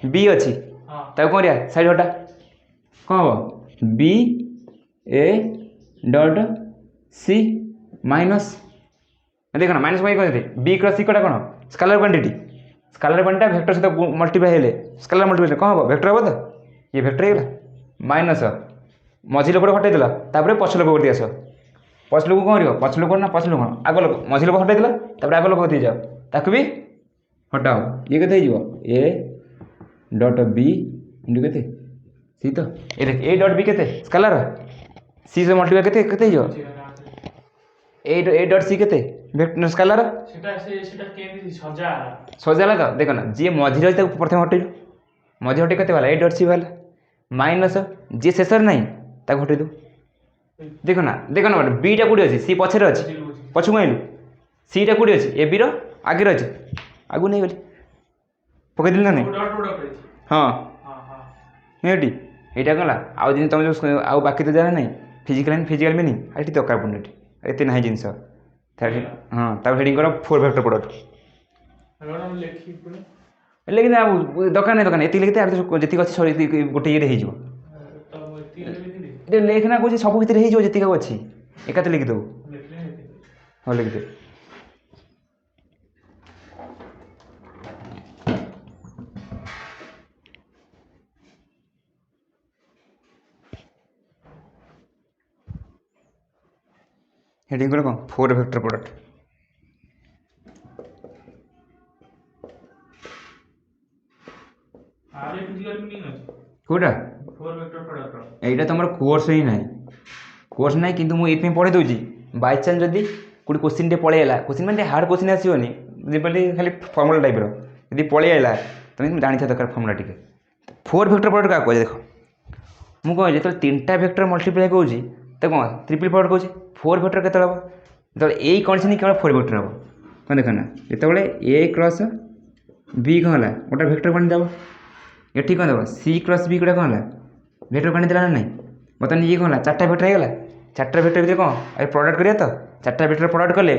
बी अच्छी ताको कौन रिया साइड हटा कौन हम B A dot C minus देखो ना माइनस कहते बी क्रॉस सी कटा कौन स्केलर क्वांटिटी वेक्टर सहित मल्टीप्लाई हेले स्केलर मल्टीप्लाई कौन हम वेक्टर हम तो ये वेक्टर होगा माइनस ମଝି ଲୋକଟା ହଟେଇ ଦେଲ ତାପରେ ପଛ ଲୋକ କତିକି ଆସ। ପଛ ଲୋକ କ'ଣ କରିବ? ପଛ ଲୋକ ନା ପଛ ଲୋକ ଆଗ ଲୋକ ମଝି ଲୋକ ହଟେଇ ଦେଲ ତାପରେ ଆଗ ଲୋକ କତିକି ଯାଅ, ତାକୁ ବି ହଟାଅ। ଇଏ କେତେ ହେଇଯିବ? ଏ ଡଟ୍ ବି ଇଣ୍ଟୁ କେତେ ସି। ତ ଏ ଦେଖ ଏ ଡଟ୍ ବି କେତେ ସ୍କାଲାର, ସି ସେ ମଲ୍ଟିପ୍ଲାଏ କେତେ କେତେ ହେଇଯିବ? ଏ ଡଟ୍ ସି କେତେ ସ୍କାଲାର ସଜା ହେଲା। ତ ଦେଖ ନା ଯିଏ ମଝିରେ ଅଛି ତାକୁ ପ୍ରଥମେ ହଟେଇଲୁ, ମଝି ହଟେଇ କେତେ ବାହାରିଲା? ଏ ଡଟ୍ ସି ବାହାରିଲା। ମାଇନସ୍ ଯିଏ ଶେଷରେ ନାହିଁ ତାକୁ ହଟେଇ ଦେବୁ। ଦେଖ ନା ଗୋଟେ ବିଟା କେଉଁଠି ଅଛି? ସି ପଛରେ ଅଛି, ପଛକୁ ଆଣିଲୁ। ସିଟା କେଉଁଠି ଅଛି? ଏ ବିର ଆଗରେ ଅଛି, ଆଗକୁ ନେଇଗଲି ପକେଇଦେଲି ନା ନାଇଁ? ହଁ ଏଠି ଏଇଟା କ'ଣ ହେଲା? ଆଉ ଯେମିତି ତୁମେ ଯେଉଁ ଆଉ ବାକି ତ ଯାହା ନାହିଁ ଫିଜିକାଲ ମିନିଂ ଏଠି ଦରକାର ପଡ଼ୁନି, ଏଠି ଏତେ ନାହିଁ ଜିନିଷ। ହଁ ତାକୁ ହେଡ଼ିଂ କର 4 ଭେକ୍ଟର ପ୍ରଡ଼କ୍ଟ। ଲେଖିଲେ ଆଉ ଦରକାର ନାହିଁ ଏତିକି ଲେଖିతే ଯେତିକି ଅଛି ଗୋଟେ ଇଏରେ ହେଇଯିବ। ଲେଖନା କହୁଛି ସବୁ ଭିତରେ ହେଇଯିବ ଯେତିକି ଅଛି ଏକାଥରେ ଲେଖିଦେବୁ। ହଁ ଲେଖିଦେ। ହେଡ଼ିଂ କର କ'ଣ? 4 ଭେକ୍ଟର ପ୍ରଡ଼କ୍ଟ। କେଉଁଟା? এইটা তোমার কোর্স ହିଁ ନାହିଁ, କୋର୍ସ ନାହିଁ କିନ୍ତୁ ମୁଁ ଏଇଥିପାଇଁ ପଢ଼େଇ ଦେଉଛି। ବାଇଚାନ୍ସ ଯଦି କେଉଁଠି କୋଶ୍ଚିନ୍ଟେ ପଳେଇଲା, କୋଶ୍ଚିନ୍ ମାନେ ହାର୍ଡ଼ କୋଶ୍ଚିନ୍ ଆସିବନି, ଯେମିତି ଖାଲି ଫର୍ମୁଲା ଟାଇପ୍ର ଯଦି ପଳେଇ ଆସିଲା ତୁମେ ଜାଣିଥିବା ଦରକାର ଫର୍ମୁଲା ଟିକେ। 4 ଭେକ୍ଟର ପ୍ରଡ଼କ୍ଟ କାହାକୁ କୁହାଯାଏ? ଦେଖ ମୁଁ କ'ଣ ଯେତେବେଳେ 3ଟା ଭେକ୍ଟର ମଲ୍ଟିପ୍ଲାଏ କହୁଛି ତାକୁ କ'ଣ ଟ୍ରିପଲ୍ ପ୍ରଡ଼କ୍ଟ କହୁଛି। 4 ଭେକ୍ଟର କେତେବେଳେ ହେବ? ଯେତେବେଳେ ଏଇ କଣ୍ଡିସନ୍ କେବଳ 4 ଭେକ୍ଟର ହେବ। କ'ଣ ଦେଖ ନା ଯେତେବେଳେ ଏ କ୍ରସ୍ ବି କ'ଣ ହେଲା ଗୋଟେ ଭେକ୍ଟର ପାଣି ଦେବ, ଏଠି କ'ଣ ଦେବ? ସି କ୍ରସ୍ ବି ଗୋଟେ କ'ଣ ହେଲା ଭେକ୍ଟର ପାଣି ଦେଲା ନା ନାହିଁ? ବର୍ତ୍ତମାନ ଇଏ କ'ଣ ହେଲା? 4ଟା ଭେକ୍ଟର ହେଇଗଲା। 4ଟା ଭେକ୍ଟର ଭିତରେ କ'ଣ ଏ ପ୍ରଡ଼କ୍ଟ କରିବା ତ? 4ଟା ଭେକ୍ଟର ପ୍ରଡ଼କ୍ଟ କଲେ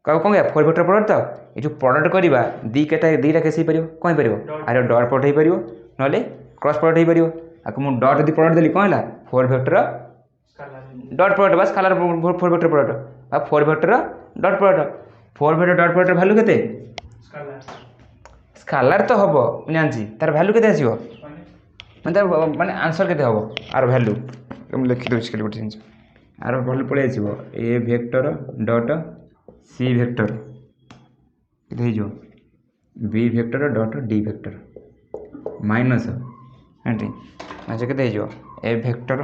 କ'ଣ କରିବା? 4 ଭେକ୍ଟର ପ୍ରଡ଼କ୍ଟ। ତ ଏ ଯେଉଁ ପ୍ରଡ଼କ୍ଟ କରିବା ଦୁଇଟା କେସ୍ ହେଇପାରିବ। କ'ଣ ହେଇପାରିବ? ଆରେ ଡଟ୍ ପ୍ରଡ଼କ୍ଟ ହେଇପାରିବ, ନହେଲେ କ୍ରସ୍ ପ୍ରଡ଼କ୍ଟ ହେଇପାରିବ। ଆକୁ ମୁଁ ଡଟ୍ ଯଦି ପ୍ରଡ଼କ୍ଟ ଦେଲି କ'ଣ ହେଲା? 4 ଭେକ୍ଟର ଡଟ୍ ପ୍ରଡ଼କ୍ଟ ବା ସ୍କାଲାର 4 ଭେକ୍ଟର ପ୍ରଡ଼କ୍ଟ ବା 4 vector dot product. 4 vector dot ପ୍ରଡ଼କ୍ଟର ଭ୍ୟାଲୁ କେତେ? ସ୍କାଲାର ତ ହେବ ମୁଁ ଜାଣିଛି, ତାର ଭ୍ୟାଲୁ କେତେ ଆସିବ? ମାନେ ତାର ମାନେ ଆନ୍ସର୍ କେତେ ହେବ ଆର ଭ୍ୟାଲୁ? ମୁଁ ଲେଖିଦେଉଛି ଖାଲି ଗୋଟେ ଜିନିଷ, ଆର ଭ୍ୟାଲୁ ପଳେଇ ଆସିବ A vector dot C vector କେତେ ହେଇଯିବ? B vector dot D vector minus entry ଆଚ୍ଛା କେତେ ହେଇଯିବ? A vector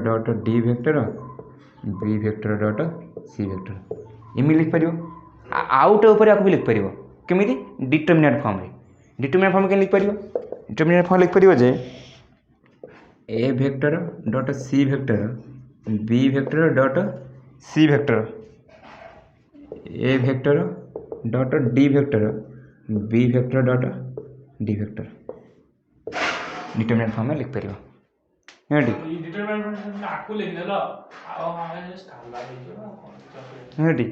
dot D vector B vector dot C vector. ଏମିତି ଲେଖିପାରିବ। ଆଉଟ ଉପରେ ଆକୁ ବି ଲେଖିପାରିବ କେମିତି? ଡିଟର୍ମିନାଣ୍ଟ ଫର୍ମରେ। ଡିଟର୍ମିନାଣ୍ଟ ଫର୍ମ କେମିତି ଲେଖିପାରିବ? ଡିଟର୍ମିନାଣ୍ଟ ଫର୍ମ ଲେଖିପାରିବ ଯେ ଏ vector dot C vector B vector dot C vector ଏ vector dot D vector B vector dot D vector. ଡିଟର୍ମିନାଣ୍ଟ ଫର୍ମରେ ଲେଖିପାରିବ। ହେଠି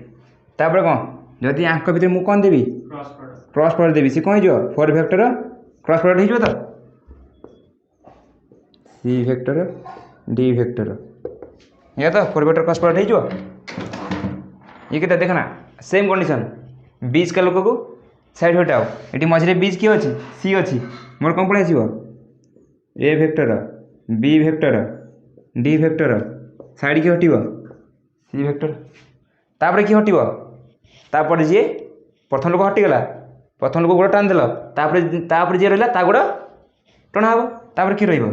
ତାପରେ କ'ଣ ଯଦି ଆଙ୍କ ଭିତରେ ମୁଁ କ'ଣ ଦେବି? କ୍ରସ୍ ପ୍ରଡ଼କ୍ଟ ଦେବି। ସେ କ'ଣ ହେଇଯିବ? 4 ଭେକ୍ଟର କ୍ରସ୍ ପ୍ରଡ଼କ୍ଟ ହେଇଯିବ। ତ ସି ଭେକ୍ଟର ଡି ଭେକ୍ଟର ଏଇଆ ତ 4 ଭେକ୍ଟର କ୍ରସ୍ ପ୍ରଡ଼କ୍ଟ ହେଇଯିବ। ଇଏ କେତେ ଦେଖ ନା ସେମ୍ କଣ୍ଡିସନ୍। ବିଜ୍ କା ଲୋକକୁ ସାଇଡ଼୍ ହଟାଅ, ଏଠି ମଝିରେ ବିଜ୍ କିଏ ଅଛି? ସି ଅଛି। ମୋର କ'ଣ ପଳେଇ ଆସିବ? A vector B vector D vector side କିଏ ହଟିବ? C vector. ତାପରେ କିଏ ହଟିବ? ତାପରେ ଯିଏ ପ୍ରଥମ ଲୋକ ହଟିଗଲା, ପ୍ରଥମ ଲୋକ ଗୋଡ଼ ଟାଣି ଦେଲ, ତାପରେ ଯିଏ ରହିଲା ତା ଗୋଡ଼ ଟଣା ହେବ। ତାପରେ କିଏ ରହିବ?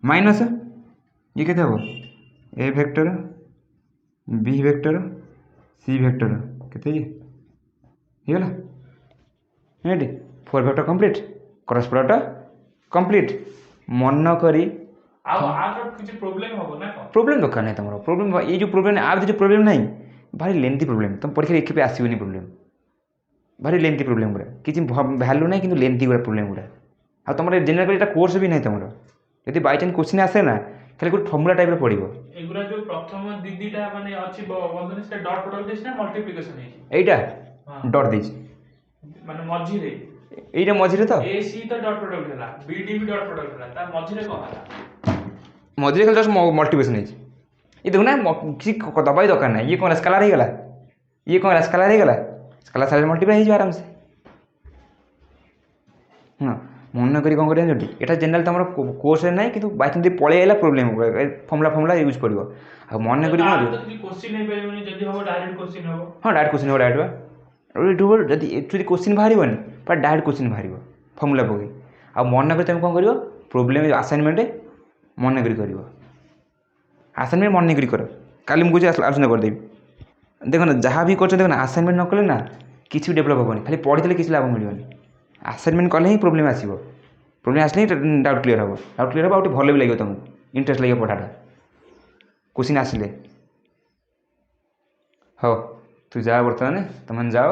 ମାଇନସ୍ ଇଏ କେତେ ହେବ? ଏ vector B vector C vector କେତେ ହେଇଗଲା? ଏଠି 4 vector complete, cross product complete. ମନ କରି ପ୍ରୋବ୍ଲେମ୍ ଦରକାର ନାହିଁ ତୁମର। ପ୍ରୋବ୍ଲେମ୍ ଏଇ ଯେଉଁ ପ୍ରୋବ୍ଲେମ୍ ଆଉ କିଛି ପ୍ରୋବ୍ଲେମ୍ ନାହିଁ, ଭାରି ଲେନ୍ଥି ପ୍ରୋବ୍ଲେମ୍। ତୁମ ପରୀକ୍ଷାରେ ଏଥିପାଇଁ ଆସିବନି ପ୍ରୋବ୍ଲେମ୍, ଭାରି ଲେନ୍ଥି ପ୍ରୋବ୍ଲେମ୍ ଗୁଡ଼ା, କିଛି ଭ୍ୟାଲୁ ନାହିଁ କିନ୍ତୁ ଲେନ୍ଥି ଗୁଡ଼ା ପ୍ରୋବ୍ଲେମ୍ ଗୁଡ଼ା। ଆଉ ତୁମର ଜେନେରାଲ୍ ଏଇଟା କୋର୍ସ ବି ନାହିଁ ତୁମର। ଯଦି ବାଇଚାନ୍ସ କୋଶ୍ଚିନ୍ ଆସେ ନା ଖାଲି ଗୋଟେ ଫର୍ମୁଲା ଟାଇପ୍ର ପଡ଼ିବ। ଏଗୁଡ଼ା ଯେଉଁ ପ୍ରଥମ ଦିଦିଟା ମାନେ ଅଛି ବନ୍ଧନୀ ସେଟା ଡଟ୍ ପ୍ରଡ଼କ୍ଟ ଦେଇଛି ନା ମଲ୍ଟିପ୍ଲିକେସନ୍ ହେଇଛି? ଏଇଟା ଡଟ୍ ଦେଇଛି ମାନେ ମଝିରେ এইটা মঝিরে তো এ সি তো ডট প্রোডাক্ট ହେଲା বিডি ବି ডট প্রোডাক্ট ହେଲା ତା ମଝିରେ କ'ଣ ହେଲା? ମଝିରେ ଖାଲି ଜଷ୍ଟ ମଲ୍ଟିପ୍ଲିକେସନ୍ ହେଇଛି। ଏ ଦେଖୁନା କିଛି ଦବା ବି ଦରକାର ନାହିଁ। ଇଏ କ'ଣ ହେଲା? ସ୍କାଲାର ହେଇଗଲା। ଇଏ କ'ଣ ହେଲା? ସ୍କାଲାର ହେଇଗଲା। ସ୍କାଲାର ସାଇଡ଼୍ ମଲ୍ଟିପ୍ଲାଏ ହେଇଯିବ ଆରାମସେ। ହଁ ମନେ କରି କ'ଣ କରିବା ଜାଣିଛୁ ଏଇଟା ଜେନେରାଲ ତୁମର କୋର୍ସରେ ନାହିଁ କିନ୍ତୁ ବାଇଚାନ୍ସ ଯଦି ପଳେଇ ଆସିଲା ପ୍ରୋବ୍ଲେମ୍ ଫର୍ମୁଲା ୟୁଜ୍ କରିବ ଆଉ ମନେ କରି କ'ଣ କରିବ କୋଶ୍ଚିନ୍ ହେଇପାରିବନି ଯଦି ହବ ଡାଇରେକ୍ଟ କୋଶ୍ଚିନ୍ ହବ। ହଁ ଡାଇରେକ୍ଟ କୋଶ୍ଚିନ୍ ହେବ ଡାଇରେକ୍ଟ ବା ଏଠୁ ଯଦି କୋଶ୍ଚିନ୍ ବାହାରିବନି ପୁରା ଡାଇରେକ୍ଟ କୋଶ୍ଚିନ୍ ବାହାରିବ ଫର୍ମୁଲା ପକେଇ ଆଉ ମନେ କରି ତୁମେ କ'ଣ କରିବ ପ୍ରୋବ୍ଲେମ୍ ଆସାଇନମେଣ୍ଟ ମନେ କରି କରିବ ଆସାଇନମେଣ୍ଟ ମନେ କରି କର କାଲି ମୁଁ କହୁଛି ଆଲୋଚନା କରିଦେବି ଦେଖ ନା ଯାହା ବି କରୁଛ ଦେଖ ନା ଆସାଇନମେଣ୍ଟ ନ କଲେ ନା କିଛି ବି ଡେଭଲପ୍ ହେବନି ଖାଲି ପଢ଼ିଥିଲେ କିଛି ଲାଭ ମିଳିବନି ଆସାଇନମେଣ୍ଟ କଲେ ହିଁ ପ୍ରୋବ୍ଲେମ୍ ଆସିବ ପ୍ରୋବ୍ଲେମ୍ ଆସିଲେ ହିଁ ଡାଉଟ୍ କ୍ଲିୟର୍ ହେବ ଆଉ ଟିକେ ଭଲ ବି ଲାଗିବ ତୁମକୁ ଇଣ୍ଟରେଷ୍ଟ ଲାଗିବ ପଢ଼ାଟା କୋଶ୍ଚିନ୍ ଆସିଲେ ହଉ ତୁ ଯା ବର୍ତ୍ତମାନ ତୁମେ ଯାଅ